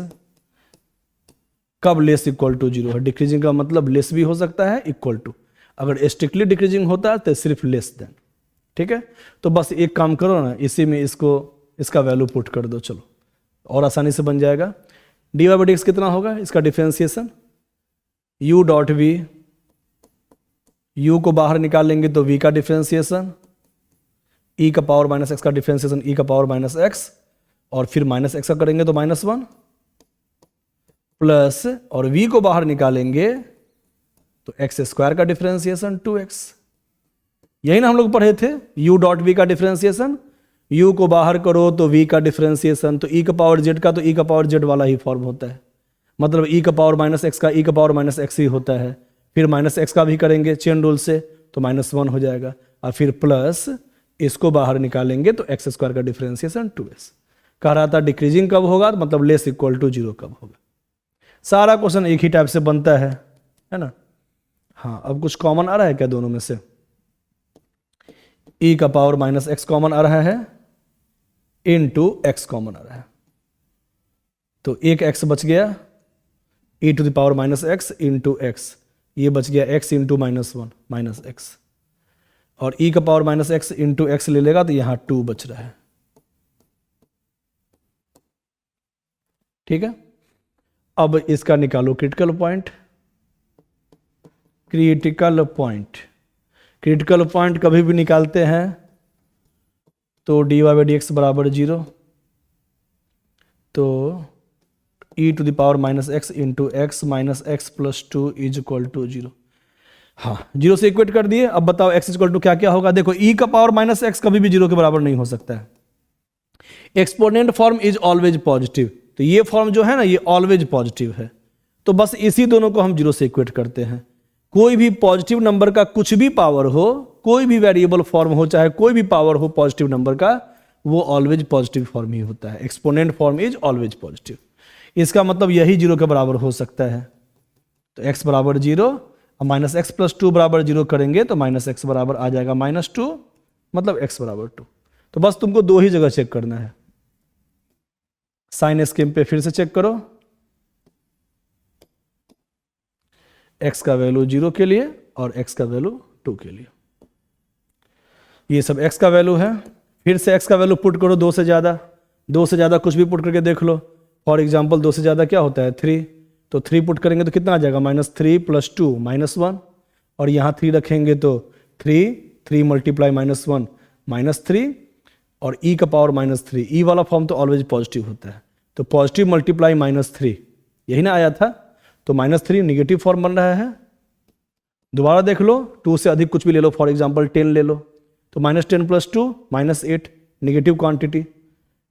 कब लेस इक्वल टू 0 है। डिक्रीजिंग का मतलब लेस भी हो सकता है इक्वल टू, अगर स्ट्रिक्टली डिक्रीजिंग होता है तो सिर्फ लेस देन, ठीक है। तो बस एक काम करो ना, इसी में इसका वैल्यू पुट कर दो, चलो और आसानी से बन जाएगा। dy बाई डी एक्स कितना होगा, इसका differentiation u dot v, u को बाहर निकाल लेंगे तो v का डिफरेंशिएशन, e का पावर -x का डिफरेंशिएशन e का पावर -x, और फिर -x का करेंगे तो -1 प्लस, और v को बाहर निकालेंगे तो x² का डिफरेंशिएशन 2x। यही ना हम लोग पढ़े थे, u डॉट v का डिफरेंशिएशन, u को बाहर करो तो v का डिफरेंशिएशन, तो e का पावर z का तो e का पावर z वाला ही फॉर्म होता है, मतलब e का पावर -x का e का पावर -x ही होता है, फिर -x का भी करेंगे चेन रूल से तो -1 हो जाएगा, और फिर प्लस इसको बाहर निकालेंगे तो x² का डिफरेंशिएशन 2x। कह रहा था डिक्रीजिंग कब होगा, मतलब लेस इक्वल टू 0 कब होगा। सारा क्वेश्चन एक ही टाइप से बनता है ना। हाँ, अब कुछ कॉमन आ रहा है क्या दोनों में से, e का पावर -x कॉमन आ रहा है, इनटू x कॉमन आ रहा है, तो एक x बच गया e to the power minus x into x, ये बच गया x into minus one minus x, और ई का power minus x into x ले लेगा तो यहाँ 2 बच रहा है। ठीक है, अब इसका निकालो critical point. Critical point, critical point कभी भी निकालते हैं तो dy बाई डी एक्स बराबर 0, तो e to the power minus x into x minus x plus 2 is equal to 0। हाँ, 0 से इक्वेट कर दिए। अब बताओ x इक्वल टू क्या क्या होगा। देखो e का पावर माइनस एक्स कभी भी 0 के बराबर नहीं हो सकता है। Exponent form is always positive, तो ये फॉर्म जो है ना ये ऑलवेज पॉजिटिव है, तो बस इसी दोनों को हम 0 से इक्वेट करते हैं। कोई भी पॉजिटिव नंबर का कुछ भी पावर हो, कोई भी वेरिएबल फॉर्म हो, चाहे कोई भी पावर हो पॉजिटिव नंबर का, वो ऑलवेज पॉजिटिव फॉर्म ही होता है। Exponent form is always positive, इसका मतलब यही 0 के बराबर हो सकता है। तो x बराबर 0 और माइनस एक्स प्लस 2 बराबर 0 करेंगे तो माइनस एक्स बराबर आ जाएगा -2, मतलब x बराबर 2। तो बस तुमको 2 ही जगह चेक करना है। साइन स्कीम पे फिर से चेक करो, x का वैल्यू 0 के लिए और x का वैल्यू 2 के लिए। ये सब x का वैल्यू है। फिर से x का वैल्यू पुट करो 2 से ज़्यादा, 2 से ज़्यादा कुछ भी पुट करके देख लो। फॉर एग्जाम्पल 2 से ज़्यादा क्या होता है 3, तो 3 पुट करेंगे तो कितना आ जाएगा -3 + 2 -1, और यहाँ 3 रखेंगे तो 3 मल्टीप्लाई -1 -3, और e का पावर -3, e वाला फॉर्म तो ऑलवेज पॉजिटिव होता है, तो पॉजिटिव मल्टीप्लाई -3, यही ना आया था, तो -3 निगेटिव फॉर्म बन रहा है। दोबारा देख लो, 2 से अधिक कुछ भी ले लो, फॉर एग्जाम्पल 10 ले लो, तो -10 + 2 -8 निगेटिव क्वांटिटी।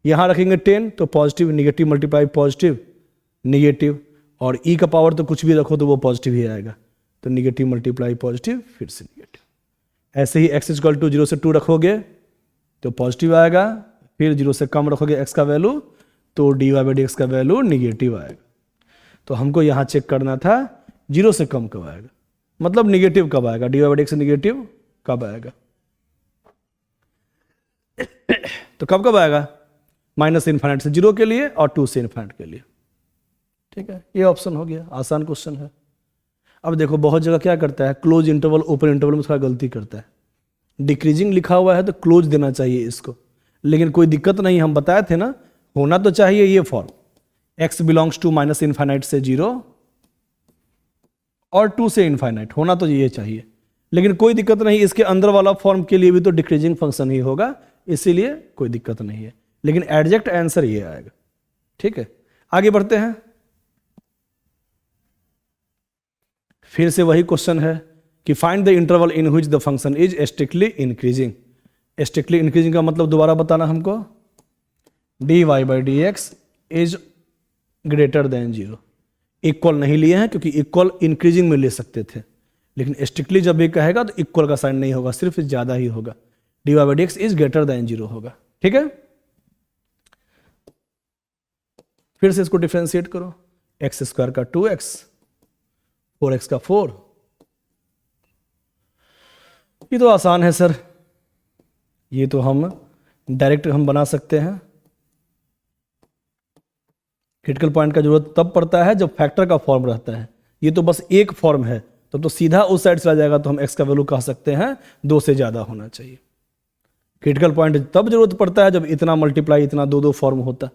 यहाँ रखेंगे 10 तो positive, negative multiply positive negative, और e का पावर तो कुछ भी रखो तो वो पॉजिटिव ही आएगा, तो निगेटिव मल्टीप्लाई पॉजिटिव फिर से निगेटिव। ऐसे ही x इक्वल टू 0 से 2 रखोगे तो पॉजिटिव आएगा, फिर 0 से कम रखोगे x का वैल्यू तो dy बाई डी एक्स का वैल्यू निगेटिव आएगा। तो हमको यहाँ चेक करना था 0 से कम कब आएगा, मतलब निगेटिव कब आएगा, dy by d x negative कब आएगा। तो कब कब आएगा, -∞ से 0 के लिए और 2 से ∞ के लिए। ठीक है, ये ऑप्शन हो गया, आसान क्वेश्चन है। अब देखो बहुत जगह क्या करता है, क्लोज इंटरवल ओपन इंटरवल में थोड़ा गलती करता है। डिक्रीजिंग लिखा हुआ है तो क्लोज देना चाहिए इसको, लेकिन कोई दिक्कत नहीं, हम बताए थे ना, होना तो चाहिए ये फॉर्म x बिलोंग्स टू -∞ से 0 और 2 से ∞, होना तो ये चाहिए, लेकिन कोई दिक्कत नहीं, इसके अंदर वाला फॉर्म के लिए भी तो डिक्रीजिंग फंक्शन ही होगा, इसीलिए कोई दिक्कत नहीं है, लेकिन एडजेक्ट आंसर ये आएगा। ठीक है, आगे बढ़ते हैं। फिर से वही क्वेश्चन है कि find the interval in which the function is strictly increasing. Strictly increasing का मतलब दोबारा बताना हमको, dy by d x is greater than 0। Equal नहीं लिए हैं क्योंकि इक्वल इंक्रीजिंग में ले सकते थे, लेकिन स्ट्रिक्टली जब भी कहेगा तो इक्वल का साइन नहीं होगा, सिर्फ ज़्यादा ही होगा, dy by d x is greater than 0 होगा। ठीक है, फिर से इसको डिफ्रेंशिएट करो, x² का 2x, 4x का 4, ये तो आसान है सर, ये तो हम डायरेक्ट हम बना सकते हैं। क्रिटिकल पॉइंट का जरूरत तब पड़ता है जब फैक्टर का फॉर्म रहता है, ये तो बस एक फॉर्म है, तब तो सीधा उस साइड चला जाएगा, तो हम x का वैल्यू कह सकते हैं 2 से ज़्यादा होना चाहिए। क्रिटिकल पॉइंट तब जरूरत पड़ता है जब इतना मल्टीप्लाई इतना 2 फॉर्म होता,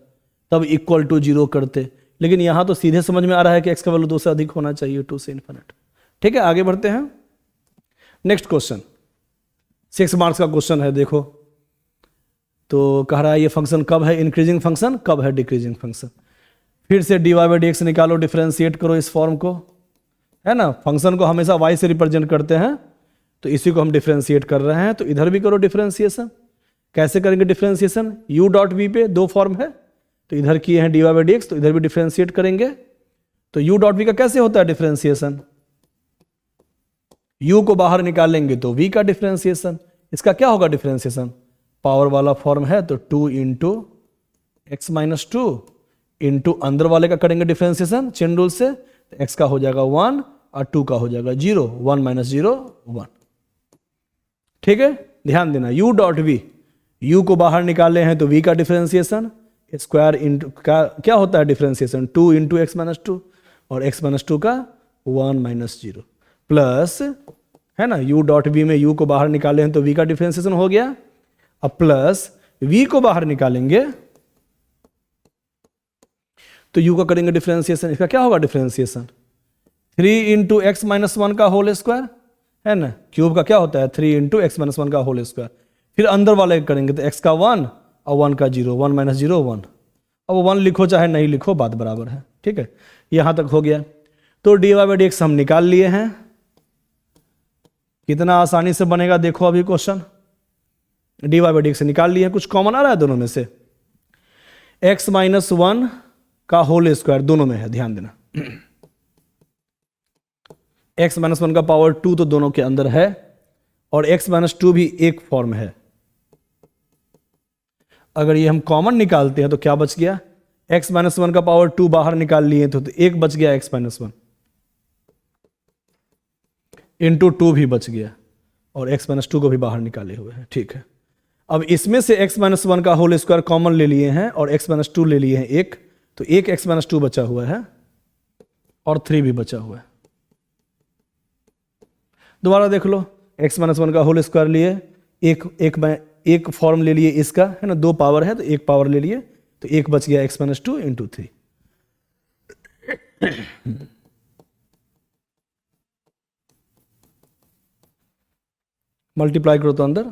तब इक्वल टू 0 करते, लेकिन यहाँ तो सीधे समझ में आ रहा है कि x का वैल्यू 2 से अधिक होना चाहिए, 2 से ∞। ठीक है, आगे बढ़ते हैं। नेक्स्ट क्वेश्चन 6 मार्क्स का क्वेश्चन है, देखो तो कह रहा है ये फंक्शन कब है इंक्रीजिंग फंक्शन, कब है डिक्रीजिंग फंक्शन। फिर से dy बाई डी एक्स निकालो, डिफ्रेंशिएट करो इस फॉर्म को, है ना, फंक्शन को हमेशा y से रिप्रेजेंट करते हैं, तो इसी को हम डिफ्रेंशिएट कर रहे हैं, तो इधर भी करो डिफ्रेंशिएशन। कैसे करेंगे डिफ्रेंशिएशन, u डॉट v पे 2 फॉर्म है, तो इधर किए हैं dy बाई डी एक्स, तो इधर भी डिफ्रेंशिएट करेंगे, तो u डॉट v का कैसे होता है डिफ्रेंशिएशन, u को बाहर निकालेंगे तो v का डिफ्रेंशिएशन, इसका क्या होगा डिफ्रेंशिएशन, पावर वाला फॉर्म है तो 2 इंटू एक्स माइनस 2 इंटू अंदर वाले का करेंगे डिफ्रेंशिएशन चेन रूल से, तो x का हो जाएगा 1 और 2 का हो जाएगा 0, 1 माइनस 0 1। ठीक है, ध्यान देना, u डॉट v, u को बाहर निकाले हैं तो v का डिफ्रेंशिएशन, स्क्वायर इंटू क्या होता है डिफ्रेंशिएशन 2 इंटू एक्स माइनस 2, और x माइनस टू का 1 माइनस 0 प्लस, है ना, u डॉट v में u को बाहर निकाले हैं तो v का डिफरेंशिएशन हो गया। अब प्लस v को बाहर निकालेंगे तो u का करेंगे डिफरेंशिएशन। इसका क्या होगा differentiation? 3 into x minus one का होल स्क्वायर, है ना, क्यूब का क्या होता है 3 इंटू एक्स माइनस वन का होल स्क्वायर। फिर अंदर वाले करेंगे तो x का 1 और 1 का 0, 1 माइनस 0 1। अब 1 लिखो चाहे नहीं लिखो बात बराबर है, ठीक है। यहां तक हो गया। तो dy बाई डी एक्स हम निकाल लिए हैं। कितना आसानी से बनेगा देखो अभी question. dy by d x निकाल लिए हैं। कुछ कॉमन आ रहा है दोनों में से? x माइनस वन का होल स्क्वायर दोनों में है, ध्यान देना। x माइनस वन का पावर 2 तो दोनों के अंदर है और x माइनस टू भी एक फॉर्म है। अगर ये हम कॉमन निकालते हैं तो क्या बच गया? x माइनस वन का पावर 2 बाहर निकाल लिए तो एक बच गया x माइनस वन इंटू 2 भी बच गया और x माइनस टू को भी बाहर निकाले हुए हैं, ठीक है। अब इसमें से x माइनस वन का होल स्क्वायर कॉमन ले लिए हैं और x माइनस टू ले लिए हैं एक, तो एक x माइनस टू बचा हुआ है और 3 भी बचा हुआ है। दोबारा देख लो, x माइनस वन का होल स्क्वायर लिए, एक फॉर्म ले लिए इसका, है ना, 2 पावर है तो एक पावर ले लिए तो एक बच गया x minus two into 3। Multiply करो तो अंदर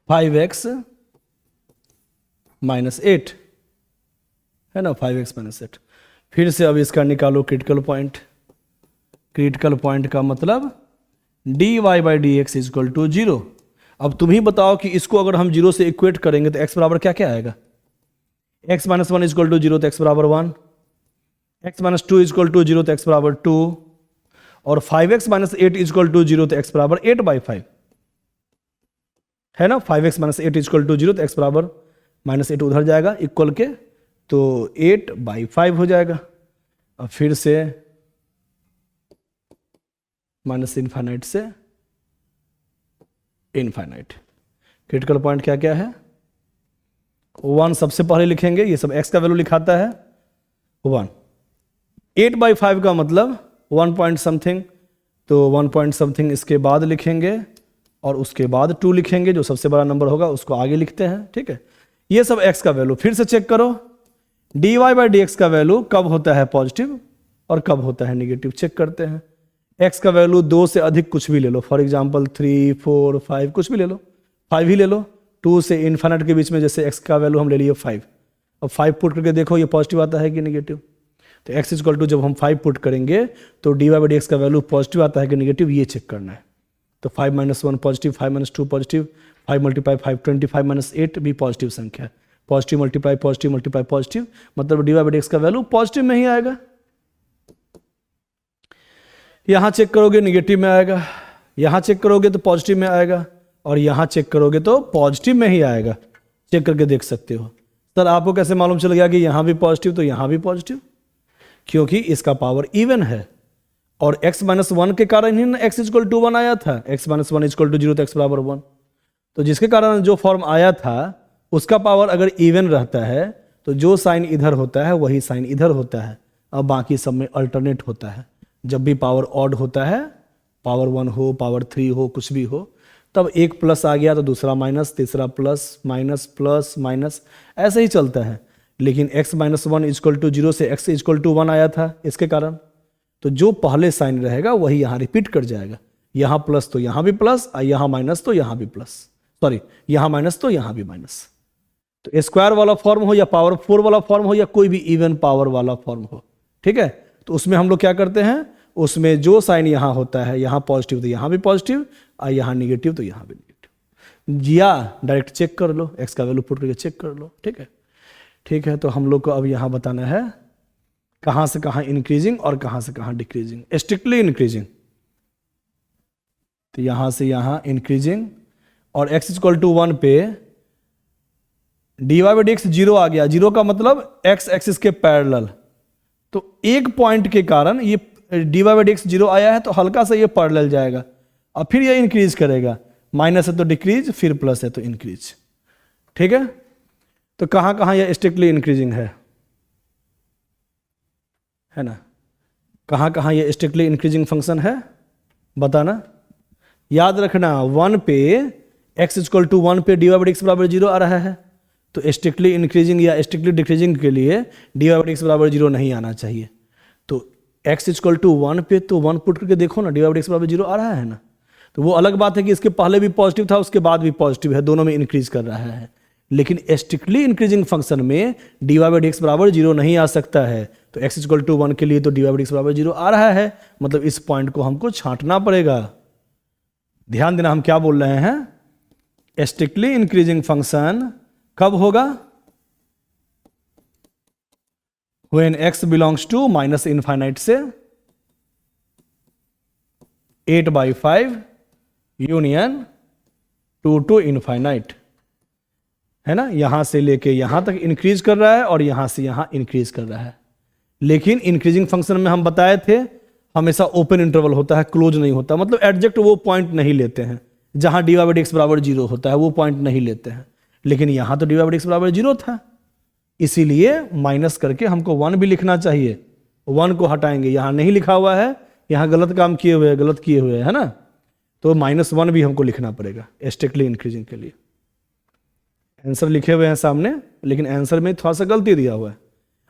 5x माइनस 8, है ना, 5x माइनस 8। फिर से अब इसका निकालो क्रिटिकल पॉइंट। क्रिटिकल पॉइंट का मतलब dy by d x is equal to 0। अब तुम ही बताओ कि इसको अगर हम 0 से इक्वेट करेंगे तो x बराबर क्या क्या आएगा? x minus one is equal to 0 तो x बराबर 1, x minus two is equal to 0 तो x बराबर 2 और 5x माइनस 8 इजक्वल टू 0 तो x बराबर 8 बाई 5, है ना। 5x माइनस 8 इजक्वल टू 0 तो x बराबर माइनस 8 उधर जाएगा इक्वल के, तो 8 बाई 5 हो जाएगा। अब फिर से माइनस इनफाइनाइट से इनफाइनाइट। क्रिटिकल पॉइंट क्या क्या है? 1 सबसे पहले लिखेंगे, ये सब x का वैल्यू लिखाता है 1। 8 बाई 5 का मतलब 1 पॉइंट समथिंग, तो 1 पॉइंट समथिंग इसके बाद लिखेंगे और उसके बाद 2 लिखेंगे, जो सबसे बड़ा नंबर होगा उसको आगे लिखते हैं, ठीक है। ये सब x का वैल्यू। फिर से चेक करो dy बाई डी एक्स का वैल्यू कब होता है पॉजिटिव और कब होता है निगेटिव, चेक करते हैं। x का वैल्यू 2 से अधिक कुछ भी ले लो, फॉर एग्जांपल 3, 4, 5 कुछ भी ले लो, 5 ही ले लो। 2 से इन्फिनिट के बीच में जैसे x का वैल्यू हम ले लिए 5, अब 5 पुट करके देखो ये पॉजिटिव आता है कि निगेटिव। तो x इक्वल टू जब हम 5 पुट करेंगे तो dy बाई डी एक्स का वैल्यू पॉजिटिव आता है कि निगेटिव, ये चेक करना है। तो 5 minus 1 positive, 5 minus 2 positive, 5 multiply 5 25 minus 8 भी पॉजिटिव संख्या है। पॉजिटिव मल्टीप्लाई पॉजिटिव, मतलब dy बाई डी एक्स का वैल्यू पॉजिटिव में ही आएगा। यहां चेक करोगे निगेटिव में आएगा, यहां चेक करोगे तो पॉजिटिव में आएगा और यहां चेक करोगे तो पॉजिटिव में ही आएगा। चेक करके देख सकते हो। सर आपको कैसे मालूम चल गया कि यहां भी पॉजिटिव तो यहां भी पॉजिटिव? क्योंकि इसका पावर इवन है और x माइनस 1 के कारण ही ना x इक्वल टू 1 आया था। x माइनस 1 इक्वल टू 0 तो x बराबर 1, तो जिसके कारण जो फॉर्म आया था उसका पावर अगर इवन रहता है तो जो साइन इधर होता है वही साइन इधर होता है, अब बाकी सब में अल्टरनेट होता है। जब भी पावर ऑड होता है, पावर 1 हो, पावर 3 हो, कुछ भी हो, तब एक प्लस आ गया तो दूसरा माइनस, तीसरा प्लस माइनस, ऐसे ही चलता है। लेकिन x माइनस 1 इक्वल टू 0 से x इक्वल टू 1 आया था, इसके कारण तो जो पहले साइन रहेगा वही यहाँ रिपीट कर जाएगा। यहाँ प्लस तो यहाँ भी प्लस, यहाँ माइनस तो यहाँ भी प्लस, सॉरी यहाँ माइनस तो यहाँ भी माइनस। तो स्क्वायर वाला फॉर्म हो या पावर 4 वाला फॉर्म हो या कोई भी इवन पावर वाला फॉर्म हो, ठीक है, तो उसमें हम लोग क्या करते हैं, उसमें जो साइन यहाँ होता है, यहाँ पॉजिटिव तो यहाँ भी पॉजिटिव और यहाँ निगेटिव तो यहाँ भी निगेटिव, या डायरेक्ट चेक कर लो, x का वैल्यू पुट करके चेक कर लो, ठीक है। ठीक है, तो हम लोग को अब यहाँ बताना है कहाँ से कहाँ इंक्रीजिंग और कहाँ से कहाँ डिक्रीजिंग। स्ट्रिक्टली इंक्रीजिंग, तो यहाँ से यहाँ इंक्रीजिंग और x इक्वल टू 1 पे dy बाई डी एक्स 0 आ गया। 0 का मतलब x एक्सिस के पैरेलल, तो एक पॉइंट के कारण ये dy बाई डी एक्स 0 आया है तो हल्का सा ये पैरेलल जाएगा और फिर ये इंक्रीज करेगा, माइनस है तो डिक्रीज, फिर प्लस है तो इंक्रीज। ठीक है, तो कहाँ कहाँ यह स्ट्रिक्टली इंक्रीजिंग है ना, कहाँ कहाँ यह स्ट्रिक्टली इंक्रीजिंग फंक्शन है बताना। याद रखना 1 पे x इक्वल टू 1 पे dy बाई एक्स बराबर 0 आ रहा है, तो स्ट्रिक्टली इंक्रीजिंग या स्ट्रिक्टली डिक्रीजिंग के लिए dy बाई एक्स बराबर 0 नहीं आना चाहिए। तो x इक्वल टू 1 पे तो 1 पुट करके देखो ना, dy बाई एक्स बराबर 0 आ रहा है ना। तो वो अलग बात है कि इसके पहले भी पॉजिटिव था, उसके बाद भी पॉजिटिव है, दोनों में इंक्रीज कर रहा है। लेकिन स्ट्रिक्टली इंक्रीजिंग फंक्शन में dy बाई एक्स बराबर 0 नहीं आ सकता है। तो x इक्वल टू 1 के लिए तो dy बाई एक्स बराबर 0 आ रहा है, मतलब इस पॉइंट को हमको छांटना पड़ेगा। ध्यान देना हम क्या बोल रहे हैं, स्ट्रिक्टली इंक्रीजिंग फंक्शन कब होगा, when x belongs to minus infinite से 8/5 यूनियन 2 to इनफाइनाइट, है ना। यहां से लेके यहां तक इंक्रीज कर रहा है और यहां से यहां इंक्रीज कर रहा है। लेकिन इंक्रीजिंग फंक्शन में हम बताए थे हमेशा ओपन इंटरवल होता है, क्लोज नहीं होता, मतलब एडजेक्ट वो पॉइंट नहीं लेते हैं जहां dy बाई एक्स बराबर 0 होता है, वो पॉइंट नहीं लेते हैं। लेकिन यहां तो dy बाई एक्स बराबर 0 था, इसीलिए माइनस करके हमको 1 भी लिखना चाहिए। 1 को हटाएंगे, यहां नहीं लिखा हुआ है, यहां गलत काम किए हुए, गलत किए हुए है ना, तो -1 भी हमको लिखना पड़ेगा स्ट्रिक्टली इंक्रीजिंग के लिए। आंसर लिखे हुए हैं सामने, लेकिन आंसर में थोड़ा सा गलती दिया हुआ है।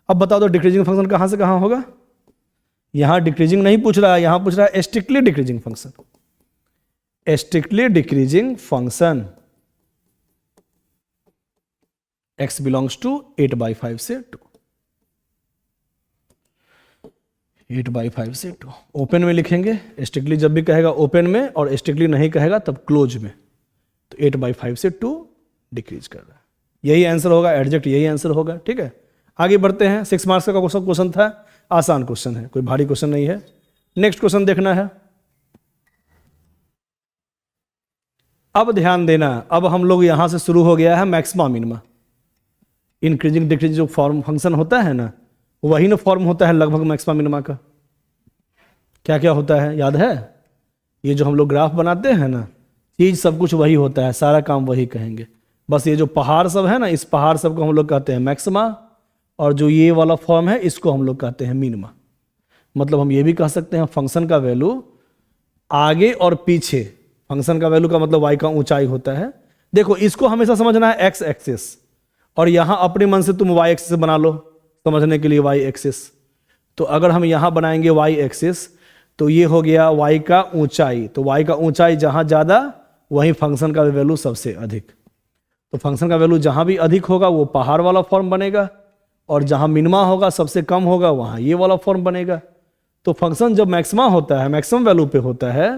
अब बताओ तो डिक्रीजिंग फंक्शन कहां से कहां होगा। यहां डिक्रीजिंग नहीं पूछ रहा है, यहां पूछ रहा है strictly decreasing function. Strictly decreasing function x belongs to 8/5 से 2, 8/5 से 2 ओपन में लिखेंगे। स्ट्रिक्टली जब भी कहेगा ओपन में, और स्ट्रिक्टली नहीं कहेगा तब क्लोज में। तो 8/5 से 2 डिक्रीज कर रहा है, यही आंसर होगा, एडजेक्ट यही आंसर होगा। ठीक है, आगे बढ़ते हैं। 6 मार्क्स का क्वेश्चन था, आसान क्वेश्चन है, कोई भारी क्वेश्चन नहीं है। नेक्स्ट क्वेश्चन देखना है। अब ध्यान देना, अब हम लोग यहां से शुरू हो गया है मैक्सिमा मिनिमा। इंक्रीजिंग डिक्रीजिंग जो फॉर्म फंक्शन होता है ना, वही ना फॉर्म होता है लगभग मैक्सिमा मिनिमा का। क्या क्या होता है याद है, ये जो हम लोग ग्राफ बनाते हैं ना, चीज सब कुछ वही होता है, सारा काम वही कहेंगे। बस ये जो पहाड़ सब है ना, इस पहाड़ सब को हम लोग कहते हैं मैक्सिमा, और जो ये वाला फॉर्म है इसको हम लोग कहते हैं मिनिमा। मतलब हम ये भी कह सकते हैं फंक्शन का वैल्यू आगे और पीछे, फंक्शन का वैल्यू का मतलब y का ऊंचाई होता है। देखो इसको हमेशा समझना है x एक्सिस, और यहां अपने मन से तुम y एक्सिस बना लो समझने के लिए y एक्सिस। तो अगर हम यहां बनाएंगे y एक्सिस, तो ये हो गया y का ऊंचाई। तो y का ऊंचाई जहां ज्यादा, वहीं फंक्शन का वैल्यू सबसे अधिक। तो फंक्शन का वैल्यू जहां भी अधिक होगा वो पहाड़ वाला फॉर्म बनेगा, और जहां मिनिमा होगा सबसे कम होगा वहां ये वाला फॉर्म बनेगा। तो फंक्शन जब मैक्सिमा होता है, मैक्सिमम वैल्यू पे होता है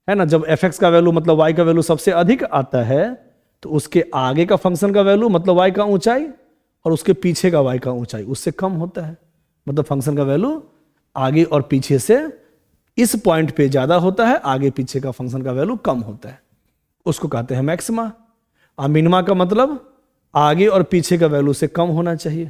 ना, जब f(x) का वैल्यू मतलब y का वैल्यू सबसे अधिक आता है, तो उसके आगे का फंक्शन का वैल्यू मतलब y का ऊंचाई, और उसके पीछे का y का ऊंचाई उससे कम होता है। मतलब फंक्शन का वैल्यू आगे और पीछे से इस पॉइंट पे ज्यादा होता है, आगे पीछे का फंक्शन का वैल्यू कम होता है, उसको कहते हैं मैक्सिमा। और मिनिमा का मतलब आगे और पीछे का वैल्यू से कम होना चाहिए।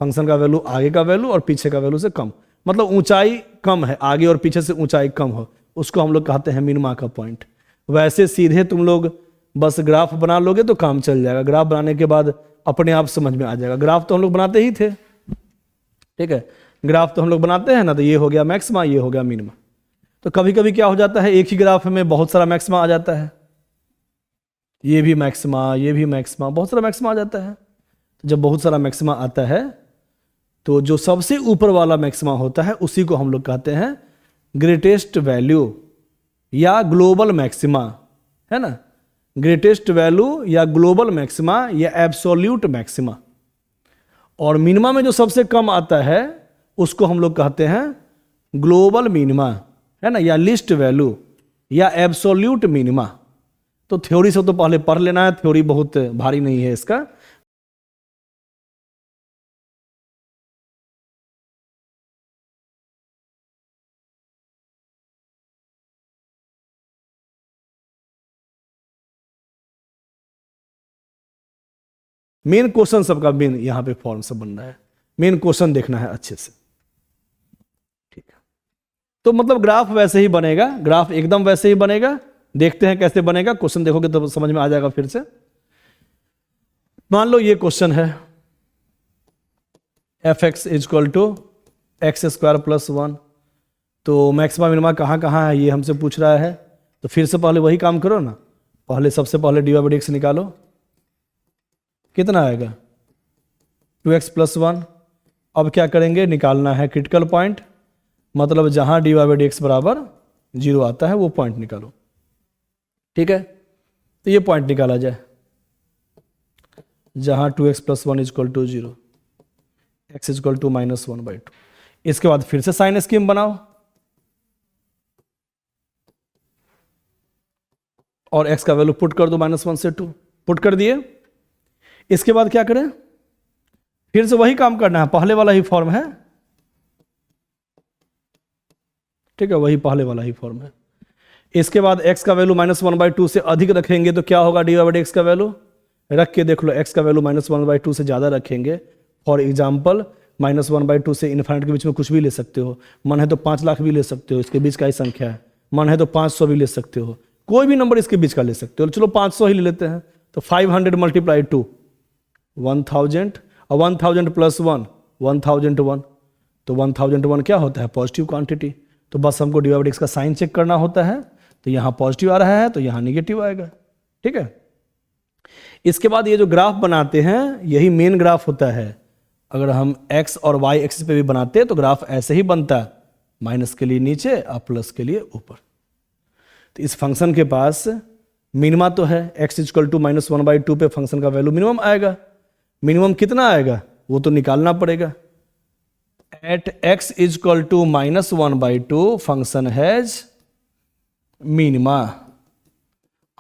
फंक्शन का वैल्यू आगे का वैल्यू और पीछे का वैल्यू से कम, मतलब ऊंचाई कम है, आगे और पीछे से ऊंचाई कम हो, उसको हम लोग कहते हैं मिनिमा का पॉइंट। वैसे सीधे तुम लोग बस ग्राफ बना लोगे तो काम चल जाएगा, ग्राफ बनाने के बाद अपने आप समझ में आ जाएगा। ग्राफ तो हम लोग बनाते ही थे, ठीक है, ग्राफ तो हम लोग बनाते हैं ना, तो ये हो गया मैक्सिमा, ये हो गया मिनिमा। तो कभी कभी क्या हो जाता है, एक ही ग्राफ में बहुत सारा मैक्सिमा आ जाता है, ये भी मैक्सिमा, ये भी मैक्सिमा, बहुत सारा मैक्सिमा आ जाता है। तो जब बहुत सारा मैक्सिमा आता है, तो जो सबसे ऊपर वाला मैक्सिमा होता है उसी को हम लोग कहते हैं ग्रेटेस्ट वैल्यू या ग्लोबल मैक्सिमा, है ना। ग्रेटेस्ट वैल्यू या ग्लोबल मैक्सिमा या एब्सोल्यूट मैक्सिमा। और मिनिमा में जो सबसे कम आता है उसको हम लोग कहते हैं ग्लोबल मिनिमा, है ना, या लिस्ट वैल्यू या एब्सोल्यूट मिनिमा। तो थ्योरी से तो पहले पढ़ लेना है, थ्योरी बहुत भारी नहीं है इसका। मेन क्वेश्चन सबका मेन यहां पे फॉर्म सब बन रहा है, मेन क्वेश्चन देखना है अच्छे से, ठीक है। तो मतलब ग्राफ वैसे ही बनेगा, ग्राफ एकदम वैसे ही बनेगा। देखते हैं कैसे बनेगा, क्वेश्चन देखोगे तो समझ में आ जाएगा फिर से। मान लो ये क्वेश्चन है, f x is equal to x square plus 1। तो मैक्सिमा मिनिमा कहाँ कहाँ है ये हमसे पूछ रहा है। तो फिर से पहले वही काम करो ना, पहले सबसे पहले d y by d x निकालो, कितना आएगा 2x प्लस 1। अब क्या करेंगे, निकालना है क्रिटिकल पॉइंट, मतलब जहां d y by d x बराबर 0 आता है वो पॉइंट निकालो। ठीक है, तो ये पॉइंट निकाला जाए जहां 2x plus 1 is equal to 0, x is equal to -1/2। इसके बाद फिर से साइन स्कीम बनाओ और x का वैल्यू पुट कर दो -1 से 2, पुट कर दिए। इसके बाद क्या करें, फिर से वही काम करना है, पहले वाला ही फॉर्म है। ठीक है, वही पहले वाला ही फॉर्म है। इसके बाद x का वैल्यू -1/2 से अधिक रखेंगे तो क्या होगा, d y by d x का वैल्यू रख के देख लो, x का वैल्यू -1/2 से ज़्यादा रखेंगे। फॉर एग्जाम्पल -1/2 से इन्फाइनाइट के बीच में कुछ भी ले सकते हो, मन है तो 5 लाख भी ले सकते हो, इसके बीच का ही संख्या है। मन है तो 500 भी ले सकते हो, कोई भी नंबर इसके बीच का ले सकते हो। चलो 500 ही ले लेते हैं। तो 500 मल्टीप्लाई 2 1000 और 1000 प्लस 1 1001। तो 1001 क्या होता है, पॉजिटिव क्वांटिटी। तो बस हमको d y by d x का साइन चेक करना होता है, तो यहाँ पॉजिटिव आ रहा है तो यहाँ निगेटिव आएगा। ठीक है, इसके बाद ये जो ग्राफ बनाते हैं यही मेन ग्राफ होता है। अगर हम x और y एक्सिस पे भी बनाते हैं तो ग्राफ ऐसे ही बनता है, माइनस के लिए नीचे और प्लस के लिए ऊपर। तो इस फंक्शन के पास मिनिमा तो है, x इज इक्वल टू -1/2 पे फंक्शन का वैल्यू मिनिमम आएगा। मिनिमम कितना आएगा वो तो निकालना पड़ेगा। At x is equal to -1/2 function has minima.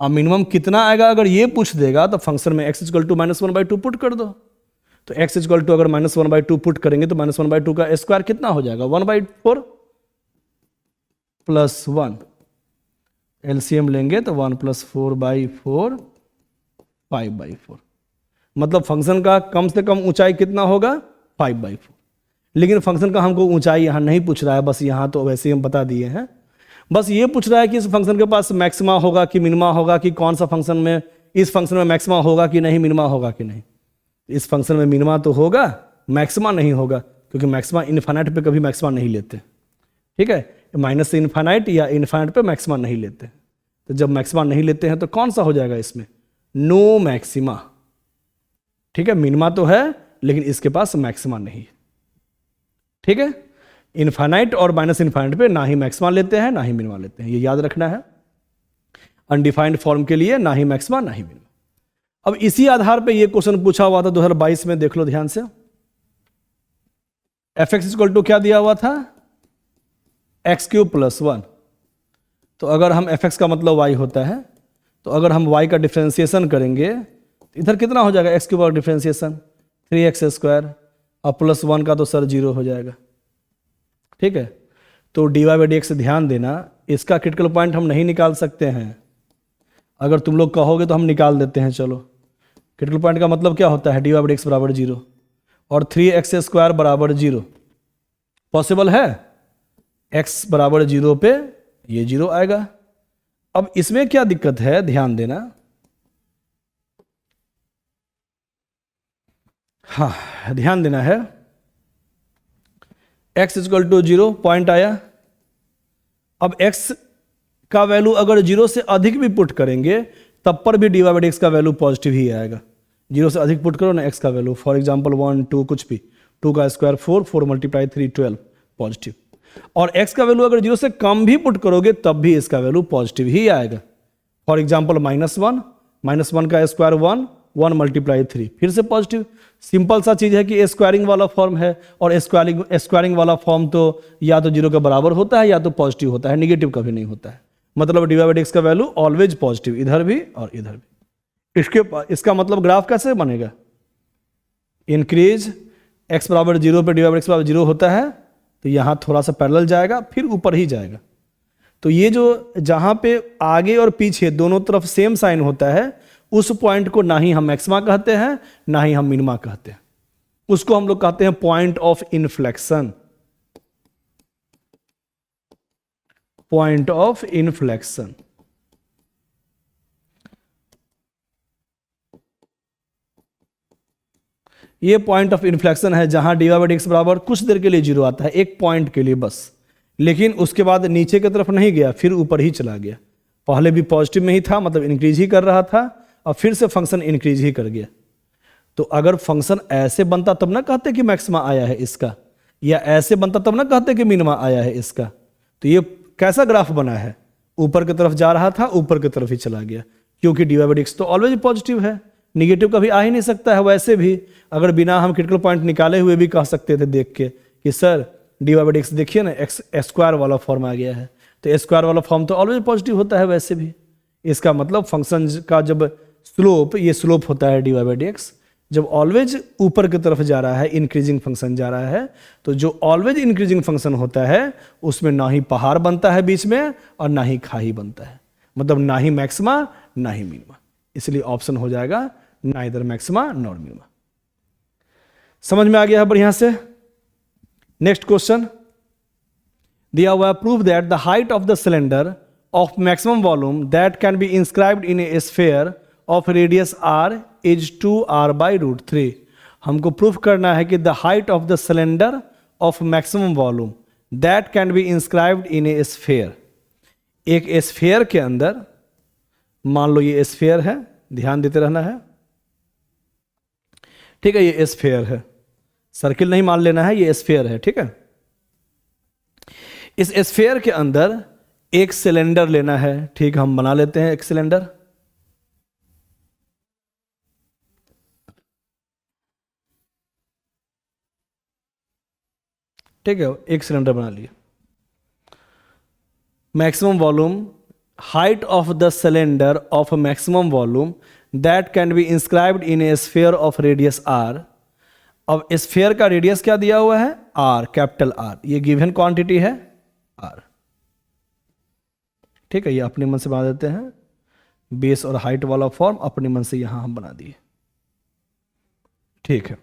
अब मिनिमम कितना आएगा अगर ये पूछ देगा तो फंक्शन में x is equal to -1/2 put कर दो। तो x इज इक्वल टू अगर -1/2 पुट करेंगे तो -1/2 का स्क्वायर कितना हो जाएगा, 1/4 प्लस 1। एलसीएम लेंगे तो 1 + 4/4 5/4। मतलब फंक्शन का कम से कम ऊंचाई कितना होगा, 5/4। लेकिन फंक्शन का हमको ऊंचाई यहाँ नहीं पूछ रहा है, बस यहाँ तो वैसे ही हम बता दिए हैं। बस ये पूछ रहा है कि इस फंक्शन के पास मैक्सिमा होगा कि मिनिमा होगा, कि कौन सा फंक्शन में, इस फंक्शन में मैक्सिमा होगा कि नहीं, मिनिमा होगा कि नहीं। इस फंक्शन में मिनिमा तो होगा, मैक्सिमा नहीं होगा, क्योंकि मैक्सिमा इनफाइनाइट पे कभी मैक्सिमा नहीं लेते। ठीक है, माइनस से इनफाइनाइट या इनफाइनाइट पे मैक्सिमा नहीं लेते। तो जब मैक्सिमा नहीं लेते हैं तो कौन सा हो जाएगा इसमें, नो मैक्सिमा। ठीक है, मिनिमा तो है लेकिन इसके पास मैक्सिमा नहीं है। ठीक है, इनफाइनाइट और माइनस इनफाइनाइट पे ना ही मैक्सिमा लेते हैं ना ही मिनिमा लेते हैं, ये याद रखना है। अनडिफाइंड फॉर्म के लिए ना ही मैक्सिमा ना ही मिनिमा। अब इसी आधार पे ये क्वेश्चन पूछा हुआ था 2022 में, देख लो ध्यान से। एफ एक्स इक्वल टू क्या दिया हुआ था, x³ + 1। तो अगर हम एफ एक्स का मतलब y होता है, तो अगर हम y का डिफ्रेंसिएशन करेंगे तो इधर कितना हो जाएगा, x³ का डिफ्रेंसिएशन 3x² और +1 का तो सर 0 हो जाएगा। ठीक है, तो d y by d x से ध्यान देना, इसका क्रिटिकल पॉइंट हम नहीं निकाल सकते हैं। अगर तुम लोग कहोगे तो हम निकाल देते हैं। चलो, क्रिटिकल पॉइंट का मतलब क्या होता है, d y by d x बराबर 0 और 3x² बराबर 0। पॉसिबल है, x बराबर 0 पे ये 0 आएगा। अब इसमें क्या दिक्कत है, ध्यान देना। हाँ, ध्यान देना है। x इक्वल टू 0 पॉइंट आया। अब x का वैल्यू अगर 0 से अधिक भी पुट करेंगे तब पर भी d y by d x का वैल्यू पॉजिटिव ही आएगा। 0 से अधिक पुट करो ना x का वैल्यू, फॉर एग्जांपल 1 2 कुछ भी, 2 का स्क्वायर 4 4 × 3 12 पॉजिटिव। और x का वैल्यू अगर 0 से कम भी पुट करोगे तब भी इसका वैल्यू पॉजिटिव ही आएगा। फॉर एग्जांपल -1 का स्क्वायर 1 1 × 3 फिर से पॉजिटिव। सिंपल सा चीज है कि स्क्वायरिंग वाला फॉर्म है, और स्क्वायरिंग वाला फॉर्म तो या तो 0 के बराबर होता है या तो पॉजिटिव होता है, निगेटिव कभी नहीं होता है। मतलब d y by d x का वैल्यू ऑलवेज पॉजिटिव, इधर भी और इधर भी। इसका मतलब ग्राफ कैसे बनेगा, इंक्रीज x बराबर 0 पे डी वाई बाई एक्स बराबर 0 होता है तो यहाँ थोड़ा सा पैरेलल जाएगा फिर ऊपर ही जाएगा। तो ये जो जहाँ पे आगे और पीछे दोनों तरफ सेम साइन होता है उस पॉइंट को ना ही हम मैक्सिमा कहते हैं ना ही हम मिनिमा कहते हैं, उसको हम लोग कहते हैं point of inflection. Point of inflection. ये पॉइंट ऑफ इन्फ्लेक्शन है जहां dy बाई dx बराबर कुछ देर के लिए जीरो आता है, एक पॉइंट के लिए बस, लेकिन उसके बाद नीचे की तरफ नहीं गया, फिर ऊपर ही चला गया। पहले भी पॉजिटिव में ही था, मतलब इंक्रीज ही कर रहा था, और फिर से फंक्शन इंक्रीज ही कर गया। तो अगर फंक्शन ऐसे बनता तब ना कहते कि मैक्सिमा आया है इसका, या ऐसे बनता तब ना कहते कि मिनिमा आया है इसका। तो ये कैसा ग्राफ बना है, ऊपर की तरफ जा रहा था, ऊपर की तरफ ही चला गया, क्योंकि dy बाई dx तो ऑलवेज पॉजिटिव है, निगेटिव कभी आ ही नहीं सकता है। वैसे भी अगर बिना हम क्रिटिकल पॉइंट निकाले हुए भी कह सकते थे देख के कि सर dy बाई dx देखिए ना, एक्स स्क्वायर वाला फॉर्म आ गया है, तो स्क्वायर वाला फॉर्म तो ऑलवेज पॉजिटिव होता है वैसे भी। इसका मतलब फंक्शन का जब स्लोप, ये स्लोप होता है dy बाई dx, जब ऑलवेज ऊपर की तरफ जा रहा है, इंक्रीजिंग फंक्शन जा रहा है, तो जो ऑलवेज इंक्रीजिंग फंक्शन होता है उसमें ना ही पहाड़ बनता है बीच में और ना ही खाई बनता है, मतलब ना ही मैक्सिमा ना ही मिनिमा। इसलिए ऑप्शन हो जाएगा नाइदर मैक्सिमा नॉर मिनिमा। समझ में आ गया है बढ़िया से। नेक्स्ट क्वेश्चन दिया हुआ है, prove that the height of the cylinder of maximum volume that can be inscribed in a sphere of radius r is 2r by root 3। हमको प्रूफ करना है कि the height of the cylinder of maximum volume that can be inscribed in a sphere. एक sphere के अंदर, मान लो ये sphere है, ध्यान देते रहना है, ठीक है, ये स्फीयर है, सर्किल नहीं मान लेना है, ये स्फीयर है, ठीक है। इस स्फीयर के अंदर एक सिलेंडर लेना है, ठीक, हम बना लेते हैं एक सिलेंडर। ठीक है, एक सिलेंडर बना लिया। Maximum volume, height of the cylinder of maximum volume that can be inscribed in a sphere of radius r। अब स्फीयर का रेडियस क्या दिया हुआ है, r, कैपिटल R, ये गिवन क्वांटिटी है r, ठीक है। ये अपने मन से बना देते हैं, बेस और हाइट वाला फॉर्म अपने मन से यहां हम बना दिए, ठीक है।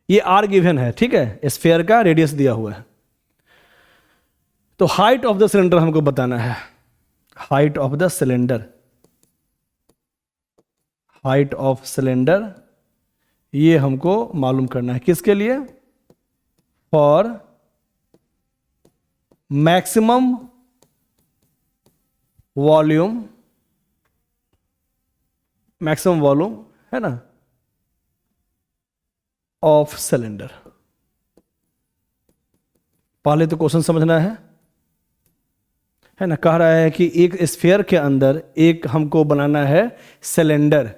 ये r गिवन है, ठीक है, स्फीयर का रेडियस दिया हुआ है। तो हाइट ऑफ द सिलेंडर हमको बताना है, height of the cylinder, height of cylinder ये हमको मालूम करना है, किसके लिए, for maximum volume, maximum volume है ना, ऑफ सिलेंडर। पहले तो क्वेश्चन समझना है ना, कह रहा है कि एक स्फीयर के अंदर एक हमको बनाना है सिलेंडर,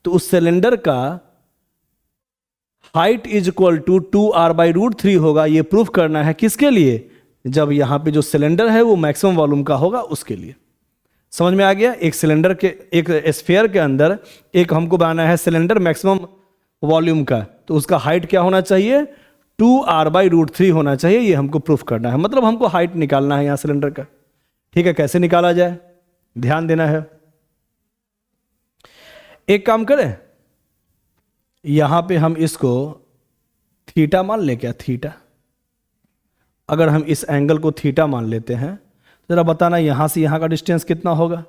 तो उस सिलेंडर का height is equal to 2r by root 3 होगा। ये प्रूफ करना है किसके लिए, जब यहां पे जो सिलेंडर है वो मैक्सिमम वॉल्यूम का होगा उसके लिए। समझ में आ गया। एक सिलेंडर के, एक स्फीयर के अंदर एक हमको बनाना है सिलेंडर मैक्सिमम वॉल्यूम का, तो उसका हाइट क्या होना चाहिए, 2r बाई रूट 3 होना चाहिए। ये हमको प्रूफ करना है, मतलब हमको हाइट निकालना है यहां सिलेंडर का, ठीक है। कैसे निकाला जाए, ध्यान देना है। एक काम करें, यहां पे हम इसको थीटा मान ले, क्या थीटा, अगर हम इस एंगल को थीटा मान लेते हैं, तो जरा बताना यहां से यहां का डिस्टेंस कितना होगा।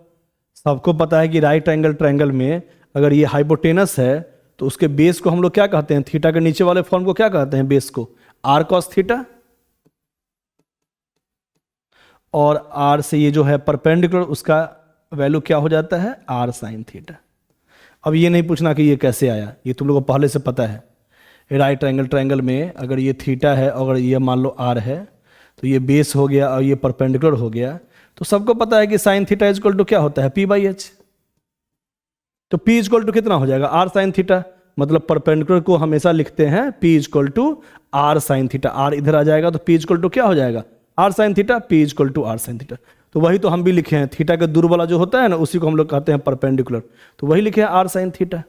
सबको पता है कि राइट एंगल ट्रायंगल में अगर ये हाइपोटेनस है तो उसके बेस को हम लोग क्या कहते हैं, थीटा के नीचे वाले फॉर्म को क्या कहते हैं, बेस को r cos थीटा, और r से ये जो है परपेंडिकुलर उसका वैल्यू क्या हो जाता है, r sin थीटा। अब ये नहीं पूछना कि ये कैसे आया, ये तुम लोगों को पहले से पता है। राइट एंगल ट्रायंगल में अगर ये थीटा है, अगर ये मान लो r है, तो ये बेस हो गया और ये परपेंडिकुलर हो गया, तो सबको पता है कि sine theta is equal to क्या होता है, p बाई एच। तो p इज इक्वल टू कितना हो जाएगा, r साइन थीटा, मतलब परपेंडिकुलर को हमेशा लिखते हैं p is equal to r sine theta. r इधर आ जाएगा तो p इज इक्वल टू क्या हो जाएगा, r sine theta, p is equal to r sine theta. तो वही तो हम भी लिखे हैं, थीटा का दूर वाला जो होता है ना उसी को हम लोग कहते हैं परपेंडिकुलर, तो वही लिखे हैं r साइन थीटा।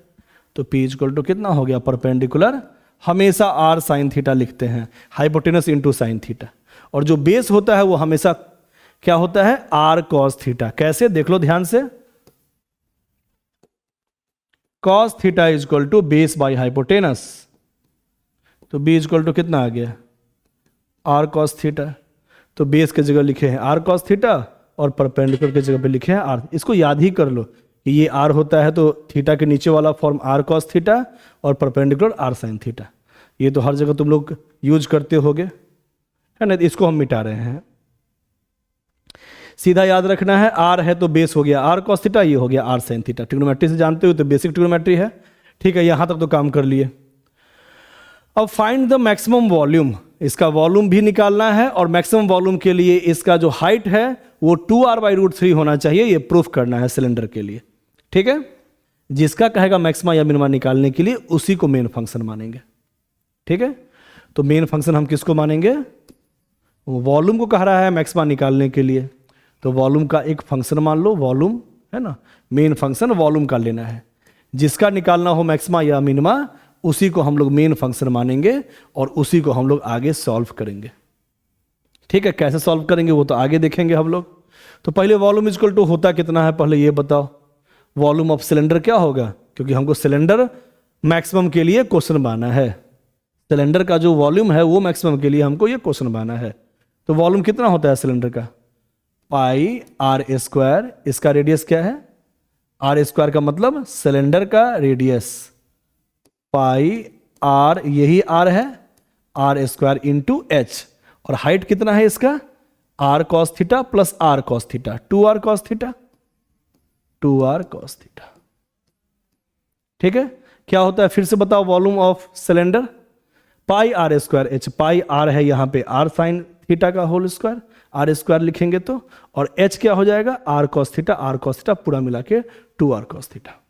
तो p इज इक्वल टू कितना हो गया, परपेंडिकुलर हमेशा r साइन थीटा लिखते हैं, हाइपोटेनस इंटू साइन थीटा, और जो बेस होता है वो हमेशा क्या होता है, r cos थीटा। कैसे, देख लो ध्यान से, cos theta is equal to base by hypotenuse, तो b इज इक्वल टू कितना आ गया, r cos थीटा। तो बेस के जगह लिखे हैं r cos थीटा और परपेंडिकुलर की जगह पे लिखे हैं आर। इसको याद ही कर लो कि ये आर होता है तो थीटा के नीचे वाला फॉर्म आर कॉस थीटा और परपेंडिकुलर आर साइन थीटा। ये तो हर जगह तुम लोग यूज करते होगे, है ना। इसको हम मिटा रहे हैं। सीधा याद रखना है, आर है तो बेस हो गया आर कॉस थीटा, ये हो गया आर साइन थीटा। ट्रिग्नोमेट्री से जानते हो तो बेसिक ट्रिग्नोमेट्री है, ठीक है। यहां तक तो काम कर लिए। अब फाइंड द मैक्सिमम वॉल्यूम, इसका वॉल्यूम भी निकालना है और मैक्सिमम वॉल्यूम के लिए इसका जो हाइट है वो 2r/√3 होना चाहिए, ये प्रूफ करना है सिलेंडर के लिए, ठीक है। जिसका कहेगा मैक्सिमा या मिनिमा निकालने के लिए उसी को मेन फंक्शन मानेंगे, ठीक है। तो मेन फंक्शन हम किसको मानेंगे? वॉल्यूम को कह रहा है मैक्सिमा निकालने के लिए, तो वॉल्यूम का एक फंक्शन मान लो, वॉल्यूम है ना। मेन फंक्शन वॉल्यूम का लेना है, जिसका निकालना हो मैक्सिमा या मिनिमा उसी को हम लोग मेन फंक्शन मानेंगे और उसी को हम लोग आगे सॉल्व करेंगे, ठीक है। कैसे सॉल्व करेंगे वो तो आगे देखेंगे हम लोग। तो पहले वॉल्यूम इक्वल टू होता कितना है पहले ये बताओ। वॉल्यूम ऑफ सिलेंडर क्या होगा, क्योंकि हमको सिलेंडर मैक्सिमम के लिए क्वेश्चन बनाना है। सिलेंडर का जो वॉल्यूम है वो मैक्सिमम के लिए हमको ये क्वेश्चन बनाना है। तो वॉल्यूम कितना होता है सिलेंडर का? Pi r square. इसका रेडियस क्या है? आर स्क्वायर का मतलब सिलेंडर का रेडियस, पाई आर, यही आर है, आर स्क्वायर इंटू एच। और हाइट कितना है इसका? R cos theta plus r cos theta, 2r cos theta, 2r cos theta, ठीक है। क्या होता है फिर से बताओ volume of cylinder? Pi r square h, pi r है यहां पे आर साइन थीटा का होल स्क्वायर, आर स्क्वायर लिखेंगे तो, और एच क्या हो जाएगा? R cos theta, r cos theta पूरा मिला के 2r cos theta.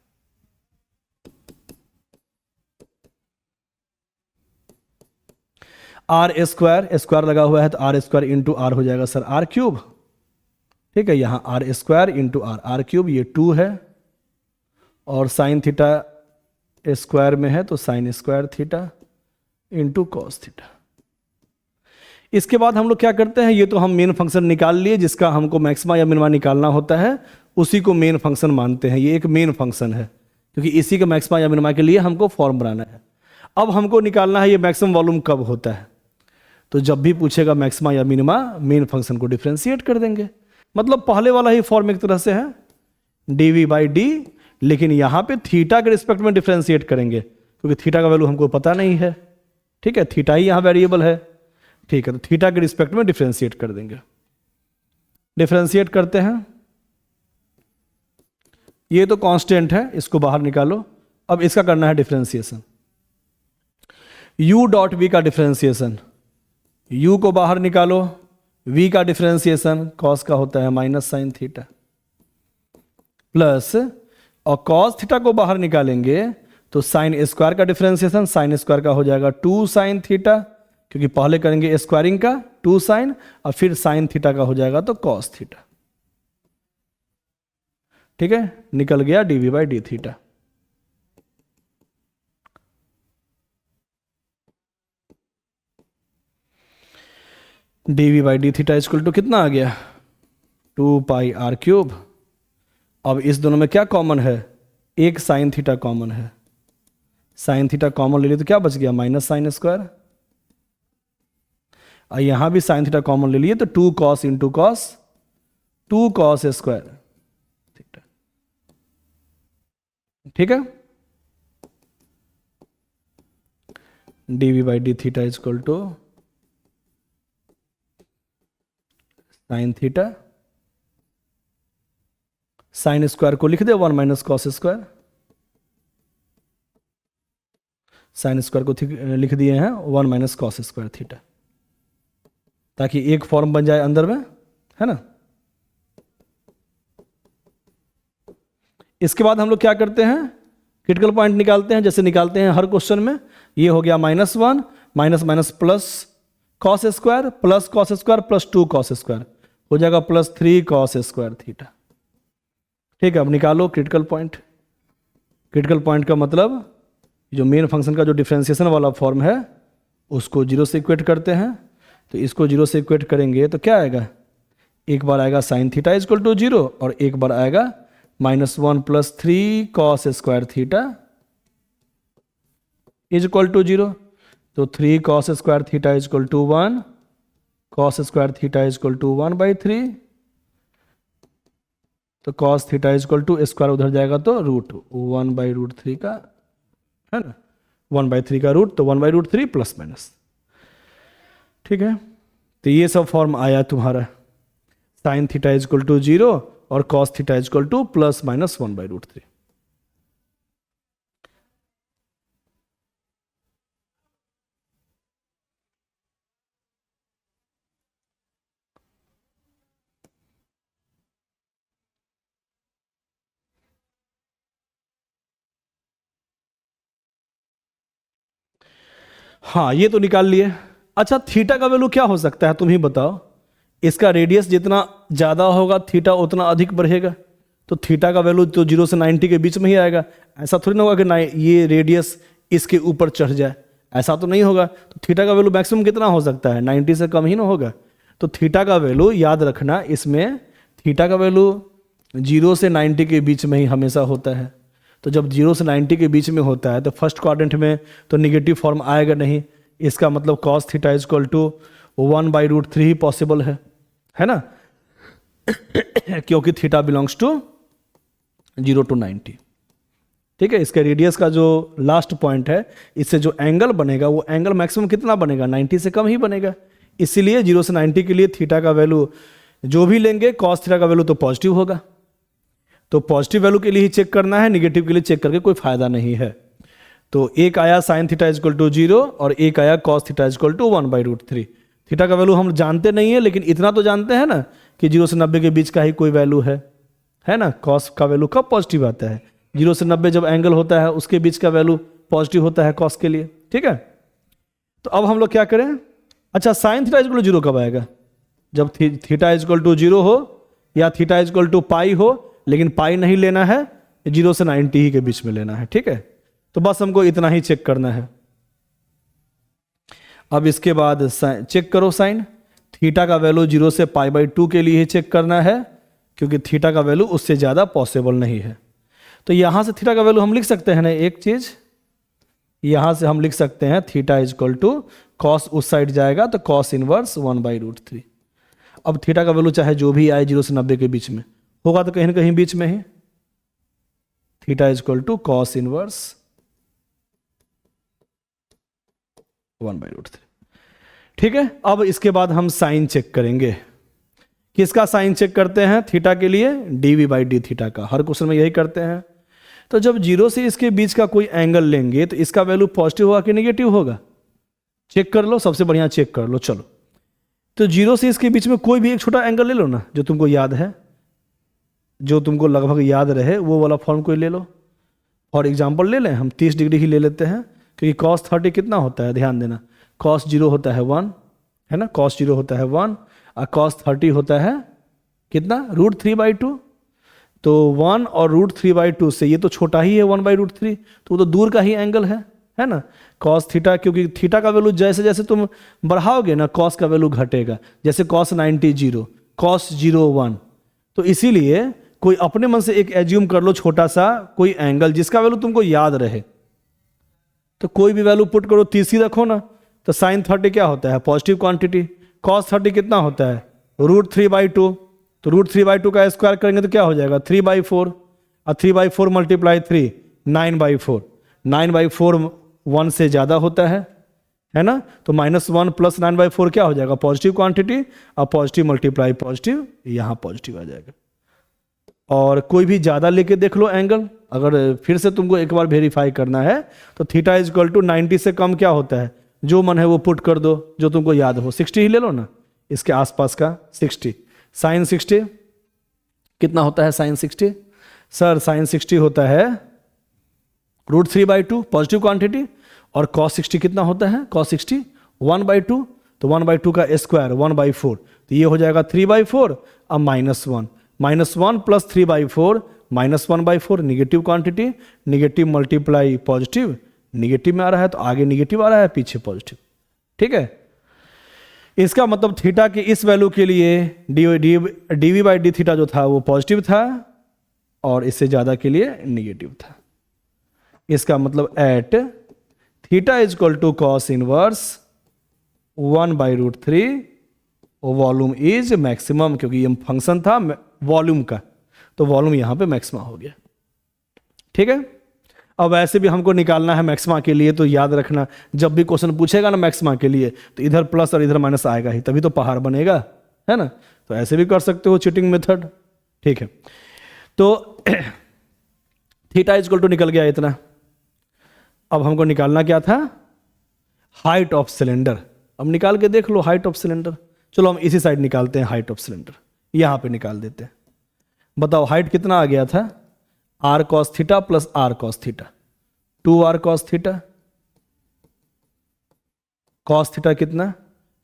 R square, square लगा हुआ है तो आर स्क्वायर इंटू आर हो जाएगा सर आर क्यूब, ठीक है। यहां r square into r, r cube ये 2 है, और साइन थीटा स्क्वायर में है तो sine square theta into cos theta. इसके बाद हम लोग क्या करते हैं, ये तो हम मेन फंक्शन निकाल लिए, जिसका हमको मैक्सिमा या मिनिमा निकालना होता है उसी को मेन फंक्शन मानते हैं। ये एक मेन फंक्शन है क्योंकि इसी के मैक्सिमा या मिनिमा के लिए हमको फॉर्म बनाना है। अब हमको निकालना है ये मैक्सिमम वॉल्यूम कब होता है, तो जब भी पूछेगा मैक्सिमा या मिनिमा मेन फंक्शन को डिफरेंशिएट कर देंगे। मतलब पहले वाला ही फॉर्म एक तरह से है dv/d, लेकिन यहां पे थीटा के रिस्पेक्ट में डिफरेंशिएट करेंगे क्योंकि थीटा का वैल्यू हमको पता नहीं है, ठीक है। थीटा ही यहां वेरिएबल है, ठीक है। तो थीटा के रिस्पेक्ट में डिफरेंशिएट कर देंगे। डिफरेंशिएट करते हैं, ये तो कांस्टेंट है, इसको बाहर निकालो। अब इसका करना है डिफरेंशिएशन, u डॉट v का डिफरेंशिएशन, u को बाहर निकालो, v का डिफरेंशिएशन cos का होता है माइनस साइन थीटा, प्लस और cos थीटा को बाहर निकालेंगे तो साइन स्क्वायर का डिफरेंशिएशन, साइन स्क्वायर का हो जाएगा 2 साइन थीटा, क्योंकि पहले करेंगे स्क्वायरिंग का 2 साइन और फिर साइन थीटा का हो जाएगा तो cos थीटा, ठीक है। निकल गया dv/d theta. dv/d theta equal to कितना आ गया? 2 पाई आर क्यूब। अब इस दोनों में क्या कॉमन है? एक साइन थीटा कॉमन है, साइन थीटा कॉमन ले लिए तो क्या बच गया? Minus sign square. और यहां भी साइन थीटा कॉमन ले लिए तो 2 cos into cos, 2 cos square theta, ठीक है। dv/d theta equal to sine theta, sine square को लिख दे 1 minus cos square, sine square को लिख दिए हैं 1 माइनस कॉस स्क्वायर थीटा, ताकि एक फॉर्म बन जाए अंदर में, है ना। इसके बाद हम लोग क्या करते हैं? क्रिटिकल पॉइंट निकालते हैं, जैसे निकालते हैं हर क्वेश्चन में। ये हो गया -1 minus minus plus cos square plus cos square plus 2 cos square हो जाएगा +3 कॉस स्क्वायर थीटा, ठीक है। अब निकालो क्रिटिकल पॉइंट। क्रिटिकल पॉइंट का मतलब जो मेन फंक्शन का जो डिफरेंशिएशन वाला फॉर्म है उसको 0 से इक्वेट करते हैं। तो इसको 0 से इक्वेट करेंगे तो क्या आएगा? एक बार आएगा साइन थीटा इक्वल टू 0 और एक बार आएगा -1 + 3 cos square theta equal to 0। तो 3 cos square theta equal to 1, cos square theta equal to 1/3, तो cos theta is equal to square उधर जाएगा तो √1/√3 का, है ना, 1/3 का रूट, तो 1/√3 प्लस माइनस। ठीक है, तो ये सब फॉर्म आया तुम्हारा साइन थीटा इजक्वल टू 0 और cos theta is equal to plus minus 1/√3। हाँ, ये तो निकाल लिए। अच्छा, थीटा का वैल्यू क्या हो सकता है तुम ही बताओ। इसका रेडियस जितना ज़्यादा होगा थीटा उतना अधिक बढ़ेगा, तो थीटा का वैल्यू तो 0 से 90 के बीच में ही आएगा। ऐसा थोड़ी ना होगा कि ना ये रेडियस इसके ऊपर चढ़ जाए, ऐसा तो नहीं होगा। तो थीटा का वैल्यू मैक्सिमम कितना हो सकता है, 90 से कम ही ना होगा। तो थीटा का वैल्यू याद रखना, इसमें थीटा का वैल्यू 0 से 90 के बीच में ही हमेशा होता है। तो जब 0 से 90 के बीच में होता है तो फर्स्ट क्वाड्रेंट में तो निगेटिव फॉर्म आएगा नहीं। इसका मतलब कॉस थीटा इजक्वल टू 1/√3 ही पॉसिबल है ना क्योंकि थीटा बिलोंग्स टू 0 to 90। ठीक है, इसके रेडियस का जो लास्ट पॉइंट है, इससे जो एंगल बनेगा वो एंगल मैक्सिमम कितना बनेगा, 90 से कम ही बनेगा। इसीलिए 0 से 90 के लिए थीटा का वैल्यू जो भी लेंगे कॉस थीटा का वैल्यू तो पॉजिटिव होगा। तो पॉजिटिव वैल्यू के लिए ही चेक करना है, निगेटिव के लिए चेक करके कोई फायदा नहीं है। तो एक आया साइन थीटा इजक्वल टू 0 और एक आया cos theta is equal to 1/√3। Theta का वैल्यू हम जानते नहीं है, लेकिन इतना तो जानते हैं ना कि 0 से 90 के बीच का ही कोई वैल्यू है ना। कॉस का वैल्यू कब पॉजिटिव आता है, 0 से 90 जब एंगल होता है उसके बीच का वैल्यू पॉजिटिव होता है कॉस के लिए। ठीक है, तो अब हम लोग क्या करें। अच्छा, साइन थीटा इजक्वल टू 0 कब आएगा, जब थीटा इजक्वल टू 0 हो या थीटा इजक्वल टू पाई हो, लेकिन पाई नहीं लेना है, 0 से 90 ही के बीच में लेना है। ठीक है, तो बस हमको इतना ही चेक करना है। अब इसके बाद चेक करो साइन थीटा का वैल्यू 0 से π/2 के लिए ही चेक करना है, क्योंकि थीटा का वैल्यू उससे ज़्यादा पॉसिबल नहीं है। तो यहाँ से थीटा का वैल्यू हम लिख सकते हैं ना, एक चीज़ यहाँ से हम लिख सकते हैं थीटा इजक्वल टू कॉस उस साइड जाएगा तो कॉस इनवर्स 1/√3। अब थीटा का वैल्यू चाहे जो भी आए 0 से 90 के बीच में होगा तो कहीं ना कहीं बीच में ही, theta is equal to cos inverse 1/√3। ठीक है, अब इसके बाद हम साइन चेक करेंगे। किसका साइन चेक करते हैं थीटा के लिए, dv/d थीटा का। हर क्वेश्चन में यही करते हैं। तो जब 0 से इसके बीच का कोई एंगल लेंगे तो इसका वैल्यू पॉजिटिव होगा कि नेगेटिव होगा, चेक कर लो, सबसे बढ़िया चेक कर लो। चलो, तो 0 से इसके बीच में कोई भी एक छोटा एंगल ले लो ना, जो तुमको याद है, जो तुमको लगभग याद रहे, वो वाला फॉर्म कोई ले लो। फॉर एग्जाम्पल ले लें हम 30 डिग्री ही ले लेते हैं, क्योंकि cos 30 कितना होता है, ध्यान देना, cos 0 होता है 1, है ना, cos 0 होता है 1 और cos 30 होता है कितना, √3/2। तो 1 और √3/2 से ये तो छोटा ही है 1/√3, तो वो तो दूर का ही एंगल है ना। cos थीटा, क्योंकि थीटा का वैल्यू जैसे जैसे तुम बढ़ाओगे ना cos का वैल्यू घटेगा, जैसे cos 90 0, cos 0 1। तो इसीलिए कोई अपने मन से एक एज्यूम कर लो छोटा सा कोई एंगल जिसका वैल्यू तुमको याद रहे, तो कोई भी वैल्यू पुट करो, 30 ही रखो ना। तो साइन 30 क्या होता है, पॉजिटिव क्वांटिटी। cos 30 कितना होता है, √3/2। तो √3/2 का स्क्वायर करेंगे तो क्या हो जाएगा, 3/4 और 3/4 × 3 9/4। 9/4 1 से ज़्यादा होता है ना। तो -1 + 9/4 क्या हो जाएगा, पॉजिटिव क्वांटिटी, और पॉजिटिव मल्टीप्लाई पॉजिटिव, यहाँ पॉजिटिव आ जाएगा। और कोई भी ज़्यादा लेके देख लो एंगल, अगर फिर से तुमको एक बार वेरीफाई करना है तो थीटा इजक्वल टू 90 से कम क्या होता है, जो मन है वो पुट कर दो, जो तुमको याद हो। 60 ही ले लो ना, इसके आसपास का 60। साइन 60 कितना होता है, साइन 60 सर, साइन 60 होता है √3/2 पॉजिटिव क्वांटिटी, और cos 60 कितना होता है, cos 60 1/2। तो 1/2 का स्क्वायर 1/4, तो ये हो जाएगा 3/4 और -1 -1 + 3/4 -1/4 negative quantity, negative multiply positive, negative में आ रहा है तो आगे निगेटिव आ रहा है, पीछे पॉजिटिव। ठीक है, इसका मतलब थीटा की इस वैल्यू के लिए dv/d थीटा जो था वो पॉजिटिव था और इससे ज़्यादा के लिए निगेटिव था। इसका मतलब at theta is equal to cos inverse 1/√3 volume is maximum, क्योंकि ये फंक्शन था वॉल्यूम का, तो वॉल्यूम यहाँ पे मैक्सिमा हो गया। ठीक है, अब वैसे भी हमको निकालना है मैक्सिमा के लिए, तो याद रखना जब भी क्वेश्चन पूछेगा ना मैक्सिमा के लिए, तो इधर प्लस और इधर माइनस आएगा ही, तभी तो पहाड़ बनेगा, है ना। तो ऐसे भी कर सकते हो चीटिंग मेथड। ठीक है, तो थीटा इक्वल टू निकल गया इतना। अब हमको निकालना क्या था, हाइट ऑफ सिलेंडर। अब निकाल के देख लो हाइट ऑफ सिलेंडर। चलो हम इसी साइड निकालते हैं हाइट ऑफ सिलेंडर, यहां पे निकाल देते हैं। बताओ हाइट कितना आ गया था, r cos theta plus r cos theta, 2r cos theta. Cos theta कितना,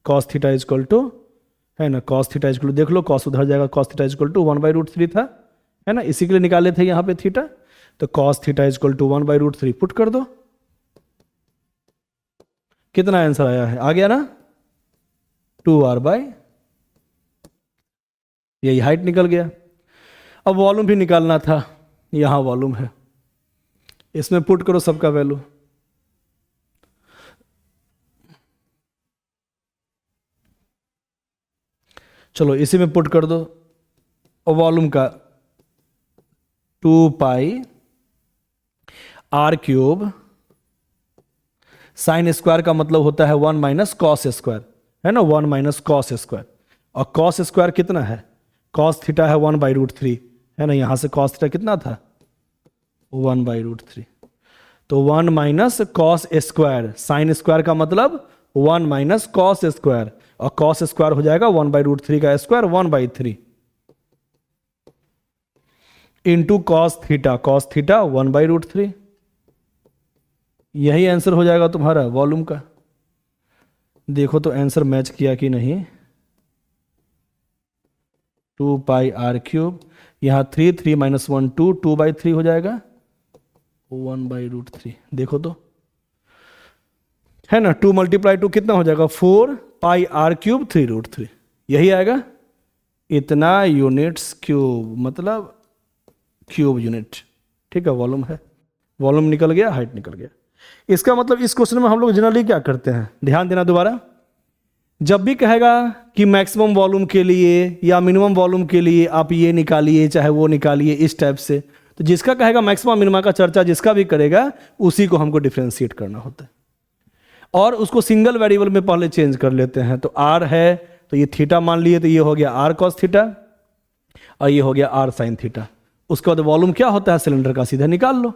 कॉस थीटा इक्वल टू, है ना, कॉस थीटा इक्वल टू, देख लो कॉस उधर जाएगा, कॉस थीटा इक्वल टू 1/√3 था, है ना, इसी के लिए निकाले थे यहाँ पे थीटा। तो cos theta equal to 1/√3 put कर दो। कितना आंसर आया है, आ गया ना, 2r/, यही हाइट निकल गया। अब वॉल्यूम भी निकालना था, यहां वॉल्यूम है, इसमें पुट करो सबका वैल्यू। चलो इसी में पुट कर दो, और वॉल्यूम का 2πr क्यूब, साइन स्क्वायर का मतलब होता है 1 माइनस कॉस स्क्वायर, है ना, 1 माइनस कॉस स्क्वायर। और कॉस स्क्वायर कितना है, कॉस थीटा है 1/√3, है ना, यहां से कॉस थीटा कितना था 1/√3, तो 1 minus cos square, sine square का मतलब 1 माइनस कॉस स्क्वायर, और कॉस स्क्वायर हो जाएगा 1/√3 का square 1/3 into cos theta, cos theta 1/√3। यही आंसर हो जाएगा तुम्हारा वॉल्यूम का। देखो तो आंसर मैच किया कि नहीं, 2πr क्यूब, यहां 3 3 माइनस 1 2, 2/3 हो जाएगा 1/√3। देखो तो, है ना, 2 × 2 कितना हो जाएगा 4πr क्यूब 3√3, यही आएगा। इतना यूनिट्स क्यूब मतलब क्यूब यूनिट। ठीक है, वॉल्यूम है, वॉल्यूम निकल गया, हाइट निकल गया। इसका मतलब इस क्वेश्चन में हम लोग जनरली क्या करते हैं, ध्यान देना दोबारा, जब भी कहेगा कि मैक्सिमम वॉल्यूम के लिए या मिनिमम वॉल्यूम के लिए आप ये निकालिए चाहे वो निकालिए इस टाइप से, तो जिसका कहेगा मैक्सिमम मिनिमा का चर्चा जिसका भी करेगा उसी को हमको डिफ्रेंशिएट करना होता है, और उसको सिंगल वेरिएबल में पहले चेंज कर लेते हैं। तो आर है तो ये थीटा मान लिए, तो ये हो गया आर कॉस थीटा, और ये हो गया आर साइन थीटा। उसके बाद वॉल्यूम क्या होता है सिलेंडर का, सीधा निकाल लो,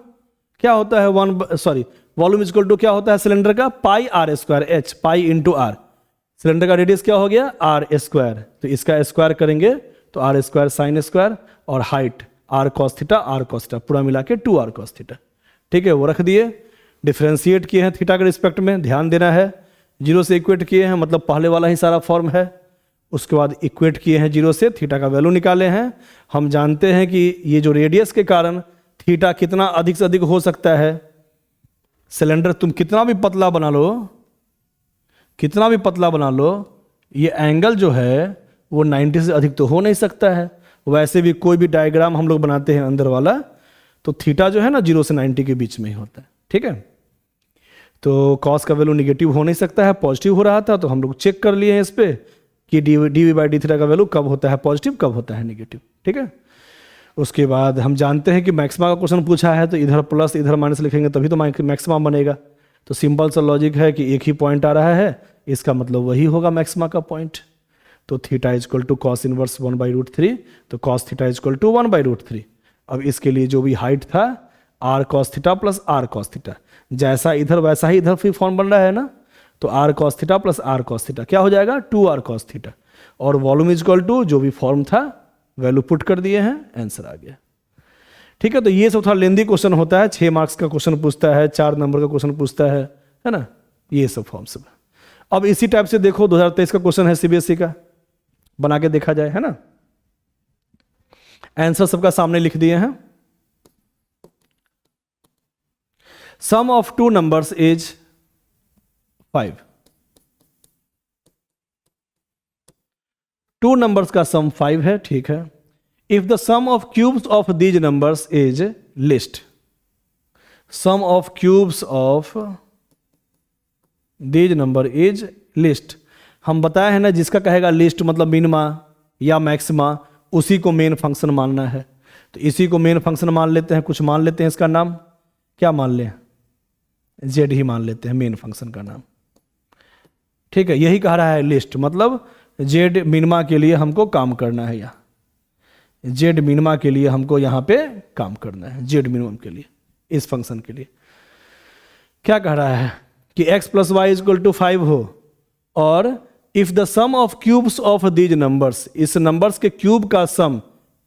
क्या होता है वॉल्यूम इक्वल टू क्या होता है सिलेंडर का, pi r square h, pi into r. Cylinder का रेडियस क्या हो गया आर स्क्वायर, तो इसका स्क्वायर करेंगे तो आर स्क्वायर साइन स्क्वायर, और height r cos theta, r cos theta पूरा मिला के 2r कॉस थीटा। ठीक है, वो रख दिए, डिफ्रेंशिएट किए हैं थीटा के रिस्पेक्ट में, ध्यान देना है, 0 से इक्वेट किए हैं, मतलब पहले वाला ही सारा फॉर्म है। उसके बाद इक्वेट किए हैं 0 से, थीटा का वैल्यू निकाले हैं। हम जानते हैं कि ये जो रेडियस के कारण थीटा कितना अधिक से अधिक हो सकता है, सिलेंडर तुम कितना भी पतला बना लो, कितना भी पतला बना लो, ये एंगल जो है वो 90 से अधिक तो हो नहीं सकता है। वैसे भी कोई भी डायग्राम हम लोग बनाते हैं अंदर वाला, तो थीटा जो है ना 0 से 90 के बीच में ही होता है। ठीक है, तो कॉस का वैल्यू निगेटिव हो नहीं सकता है, पॉजिटिव हो रहा था, तो हम लोग चेक कर लिए हैं इस पे कि डी थीटा का वैल्यू कब होता है पॉजिटिव, कब होता है निगेटिव। ठीक है, उसके बाद हम जानते हैं कि मैक्सिमा का क्वेश्चन पूछा है, तो इधर प्लस इधर माइनस लिखेंगे तभी तो मैक्सिमा बनेगा। तो सिंपल सा लॉजिक है कि एक ही पॉइंट आ रहा है, इसका मतलब वही होगा मैक्सिमा का पॉइंट। तो theta equal to cos inverse 1/√3, तो कॉस थीटा इक्वल टू 1/√3। अब इसके लिए जो भी हाइट था r cos theta plus r cos theta, जैसा इधर वैसा ही इधर फिर फॉर्म बन रहा है ना, तो r cos theta plus r cos theta क्या हो जाएगा 2r कॉस थीटा, और वॉल्यूम इक्वल टू जो भी फॉर्म था वैल्यू पुट कर दिए हैं, आंसर आ गया। ठीक है, तो ये सब थोड़ा लेंदी क्वेश्चन होता है, 6 मार्क्स का क्वेश्चन पूछता है, 4 नंबर का क्वेश्चन पूछता है ना, ये सब फॉर्म सब। अब इसी टाइप से देखो 2023 का क्वेश्चन है सीबीएसई का, बना के देखा जाए, है ना। आंसर सबका सामने लिख दिए हैं। Sum of 2 numbers is 5। 2 numbers का सम 5 है, ठीक है। If the sum of cubes of these numbers is least, sum of cubes of these number is least. हम बताए हैं ना, जिसका कहेगा लिस्ट मतलब मिनिमा या मैक्सिमा, उसी को मेन फंक्शन मानना है। तो इसी को मेन फंक्शन मान लेते हैं, कुछ मान लेते हैं, इसका नाम क्या मान लें, जेड ही मान लेते हैं मेन फंक्शन का नाम। ठीक है, यही कह रहा है लिस्ट, मतलब जेड मिनिमा के लिए हमको काम करना है, यहाँ जेड मिनिमा के लिए हमको यहाँ पे काम करना है, जेड मिनिमम के लिए, इस फंक्शन के लिए। क्या कह रहा है कि x plus y equal to 5 हो, और if the sum of cubes of these numbers, इस नंबर्स के क्यूब का सम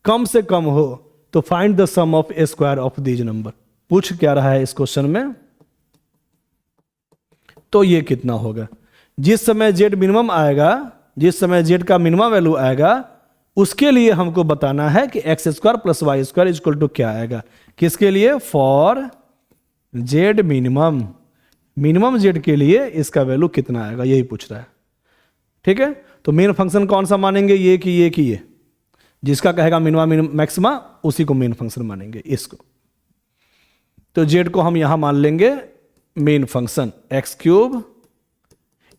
कम से कम हो तो find the sum of a square of these number. पूछ क्या रहा है इस क्वेश्चन में, तो ये कितना होगा, जिस समय जेड मिनिमम आएगा, जिस समय जेड का मिनिमम वैल्यू आएगा, उसके लिए हमको बताना है कि x square plus y square equal to क्या आएगा, किसके लिए, for z minimum, minimum z के लिए इसका वैल्यू कितना आएगा, यही पूछ रहा है। ठीक है, तो मेन फंक्शन कौन सा मानेंगे, ये कि ये कि ये, जिसका कहेगा मिनिमा मैक्सिमा उसी को मेन फंक्शन मानेंगे, इसको। तो जेड को हम यहां मान लेंगे मेन फंक्शन एक्स क्यूब।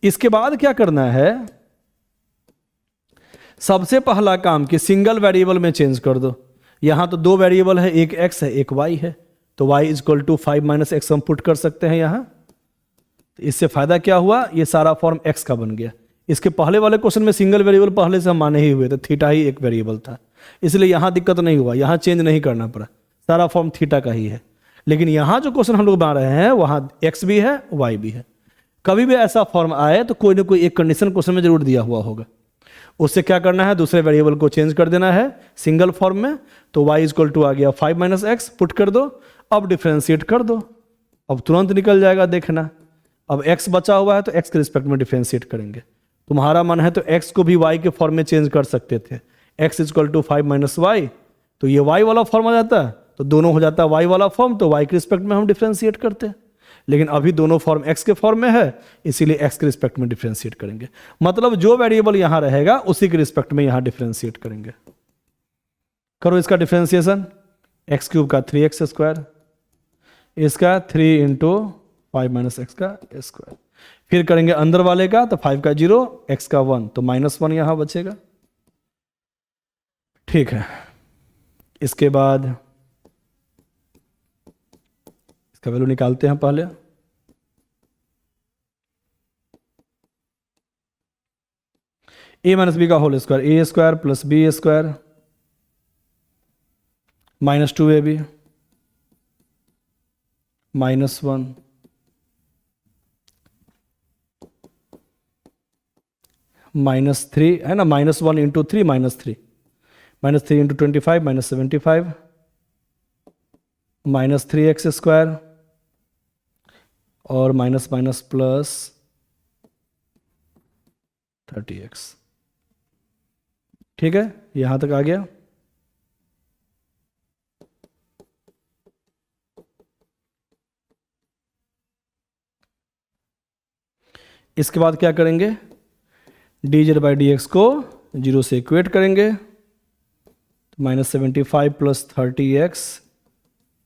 इसके बाद क्या करना है, सबसे पहला काम कि सिंगल वेरिएबल में चेंज कर दो। यहां तो दो वेरिएबल है, एक एक्स है एक वाई है, तो y equal to 5 minus x हम पुट कर सकते हैं यहां। तो इससे फायदा क्या हुआ, ये सारा फॉर्म x का बन गया। इसके पहले वाले क्वेश्चन में सिंगल वेरिएबल पहले से हम माने ही हुए थे, थीटा ही एक वेरिएबल था, इसलिए यहां दिक्कत नहीं हुआ, यहां चेंज नहीं करना पड़ा, सारा फॉर्म थीटा का ही है। लेकिन यहां जो क्वेश्चन हम लोग बना रहे हैं वहां x भी है y भी है। कभी भी ऐसा फॉर्म आए तो कोई ना कोई एक कंडीशन क्वेश्चन में जरूर दिया हुआ होगा, उससे क्या करना है, दूसरे वेरिएबल को चेंज कर देना है सिंगल फॉर्म में। तो y इक्वल टू आ गया 5 माइनस एक्स, पुट कर दो, अब डिफ्रेंशिएट कर दो, अब तुरंत निकल जाएगा, देखना। अब x बचा हुआ है तो x के रिस्पेक्ट में डिफ्रेंशिएट करेंगे। तुम्हारा मन है तो x को भी y के फॉर्म में चेंज कर सकते थे, x equal to 5 minus y, तो ये y वाला फॉर्म आ जाता है, तो दोनों हो जाता है y वाला फॉर्म, तो y के रिस्पेक्ट में हम डिफ्रेंशिएट करते हैं। लेकिन अभी दोनों फॉर्म x के फॉर्म में है, इसीलिए x के रिस्पेक्ट में डिफ्रेंशिएट करेंगे। मतलब जो वेरिएबल यहां रहेगा उसी के रिस्पेक्ट में यहां डिफ्रेंशिएट करेंगे। करो इसका डिफ्रेंशिएशन, एक्स क्यूब का 3x स्क्वायर, इसका 3 इंटू 5 माइनस एक्स का स्क्वायर, फिर करेंगे अंदर वाले का, तो 5 का 0, x का 1, तो -1 यहां बचेगा। ठीक है, इसके बाद इसका वैल्यू निकालते हैं पहले। a माइनस बी का whole square, a square plus b square minus 2ab -1 -3 है ना, -1 इंटू 3 -3 -3 इंटू 25 -75 -3x स्क्वायर और माइनस माइनस प्लस 30x। ठीक है, यहां तक आ गया। इसके बाद क्या करेंगे, dz बाई डी एक्स को 0 से इक्वेट करेंगे, -75 plus 30x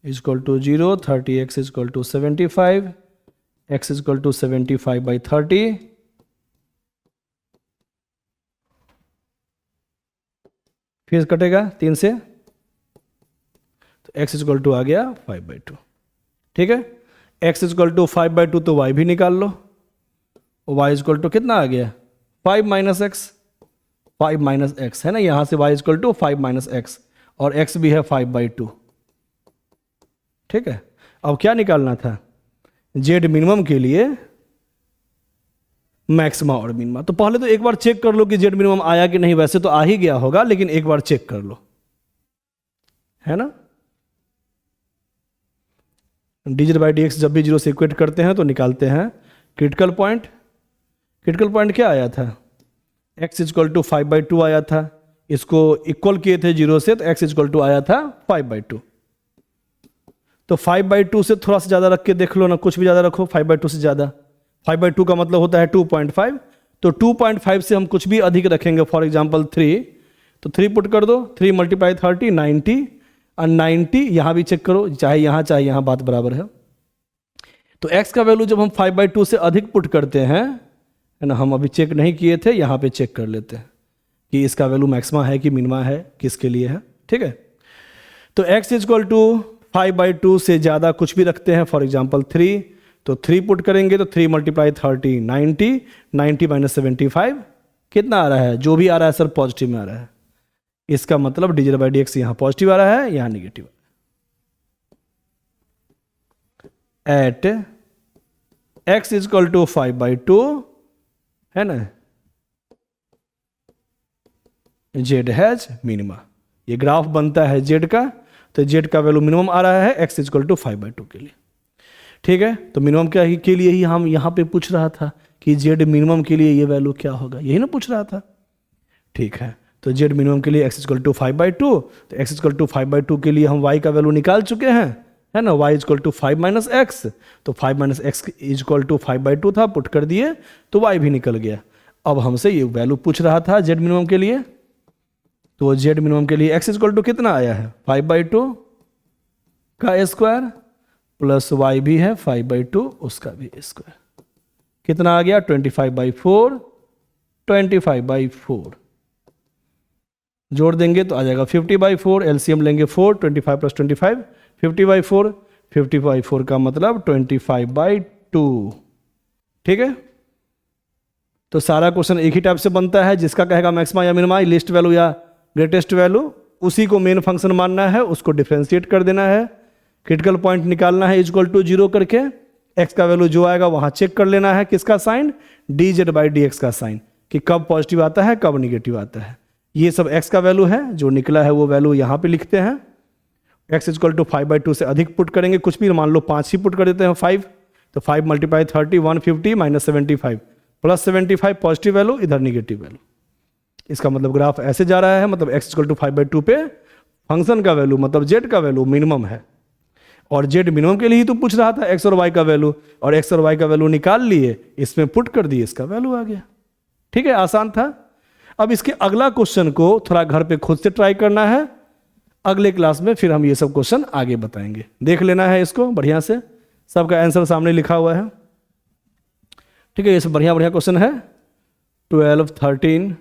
equal to 0, 30x equal to 75, x equal to 75 by 30, फिर कटेगा 3 से, तो x इक्वल टू आ गया 5/2। ठीक है, x इक्वल टू 5/2, तो y भी निकाल लो, y इक्वल टू कितना आ गया 5 माइनस एक्स, 5 माइनस एक्स है ना, यहां से y equal to 5 minus x, और x भी है 5/2। ठीक है, अब क्या निकालना था, जेड मिनिमम के लिए मैक्सिमा और मिनिमा। तो पहले तो एक बार चेक कर लो कि जेड मिनिमम आया कि नहीं, वैसे तो आ ही गया होगा, लेकिन एक बार चेक कर लो, है ना। dz बाई डी एक्स जब भी 0 से इक्वेट करते हैं तो निकालते हैं क्रिटिकल पॉइंट। क्रिटिकल पॉइंट क्या आया था, x इक्वल टू 5/2 आया था, इसको इक्वल किए थे 0 से, तो x इक्वल टू आया था 5/2। तो 5/2 से थोड़ा सा ज़्यादा रख के देख लो ना, कुछ भी ज़्यादा रखो, 5/2 से ज़्यादा, 5/2 का मतलब होता है 2.5, तो 2.5 से हम कुछ भी अधिक रखेंगे, फॉर एग्जांपल 3, तो 3 पुट कर दो, 3 × 30 90, और 90 यहाँ भी चेक करो, चाहे यहाँ बात बराबर है। तो x का वैल्यू जब हम 5/2 से अधिक पुट करते हैं, है ना, हम अभी चेक नहीं किए थे, यहाँ पे चेक कर लेते हैं कि इसका वैल्यू मैक्सिमा है कि मिनिमा है, किसके लिए है। ठीक है, तो x इजक्वल टू 5/2 से ज़्यादा कुछ भी रखते हैं, फॉर एग्जाम्पल 3, तो 3 पुट करेंगे तो 3 × 30 90, 90 - 75 कितना आ रहा है? जो भी आ रहा है सर पॉजिटिव में आ रहा है। इसका मतलब dz/dx यहाँ पॉजिटिव आ रहा है, यहाँ negative. At x is equal to 5/2 है ना, z हैज मिनिमा। ये ग्राफ बनता है z का, तो z का वैल्यू मिनिमम आ रहा है x इजक्वल टू 5/2 के लिए। ठीक है, तो मिनिमम क्या ही के लिए ही हम यहाँ पे पूछ रहा था कि z मिनिमम के लिए ये वैल्यू क्या होगा, यही ना पूछ रहा था। ठीक है, तो z मिनिमम के लिए x इजक्वल टू 5/2, तो x इजक्वल टू 5/2 के लिए हम y का वैल्यू निकाल चुके हैं, है ना। y इजक्वल टू 5 - x, तो 5 - x इजक्वल टू 5/2 था, पुट कर दिए तो y भी निकल गया। अब हमसे ये वैल्यू पूछ रहा था z मिनिमम के लिए, तो z मिनिमम के लिए x इजक्वल टू कितना आया है? 5/2 का स्क्वायर प्लस y भी है 5/2 उसका भी स्क्वायर, कितना आ गया? 25/4, 25/4 जोड़ देंगे तो आ जाएगा 50/4, एलसीएम लेंगे 4, 25 + 25 50/4, 50/4 का मतलब 25/2। ठीक है, तो सारा क्वेश्चन एक ही टाइप से बनता है, जिसका कहेगा मैक्सिमा या मिनिमा, लिस्ट वैल्यू या ग्रेटेस्ट वैल्यू, उसी को मेन फंक्शन मानना है, उसको डिफरेंशिएट कर देना है, क्रिटिकल पॉइंट निकालना है इक्वल टू 0 करके, x का वैल्यू जो आएगा वहां चेक कर लेना है, किसका साइन? dz/dx का साइन, कि कब पॉजिटिव आता है कब निगेटिव आता है। ये सब x का वैल्यू है, जो निकला है वो वैल्यू यहाँ पे लिखते हैं। x इक्वल टू 5/2 से अधिक पुट करेंगे, कुछ भी मान लो 5 ही पुट कर देते हैं 5, तो 5 × 30 150 - 75 प्लस 75 पॉजिटिव वैल्यू, इधर निगेटिव वैल्यू। इसका मतलब ग्राफ ऐसे जा रहा है, मतलब x इक्वल टू 5/2 पे फंक्शन का वैल्यू मतलब z का वैल्यू मिनिमम है, और z मिनिमम के लिए ही तो पूछ रहा था x और y का वैल्यू, और x और y का वैल्यू निकाल लिए, इसमें पुट कर दिए, इसका वैल्यू आ गया। ठीक है, आसान था। अब इसके अगला क्वेश्चन को थोड़ा घर पे खुद से ट्राई करना है, अगले क्लास में फिर हम ये सब क्वेश्चन आगे बताएंगे। देख लेना है इसको बढ़िया से, सबका आंसर सामने लिखा हुआ है। ठीक है, ये सब बढ़िया बढ़िया क्वेश्चन है, 12, 13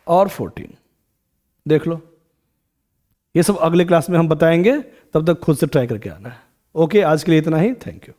और 14 देख लो। ये सब अगले क्लास में हम बताएंगे, तब तक खुद से ट्राई करके आना है। ओके, आज के लिए इतना ही, थैंक यू।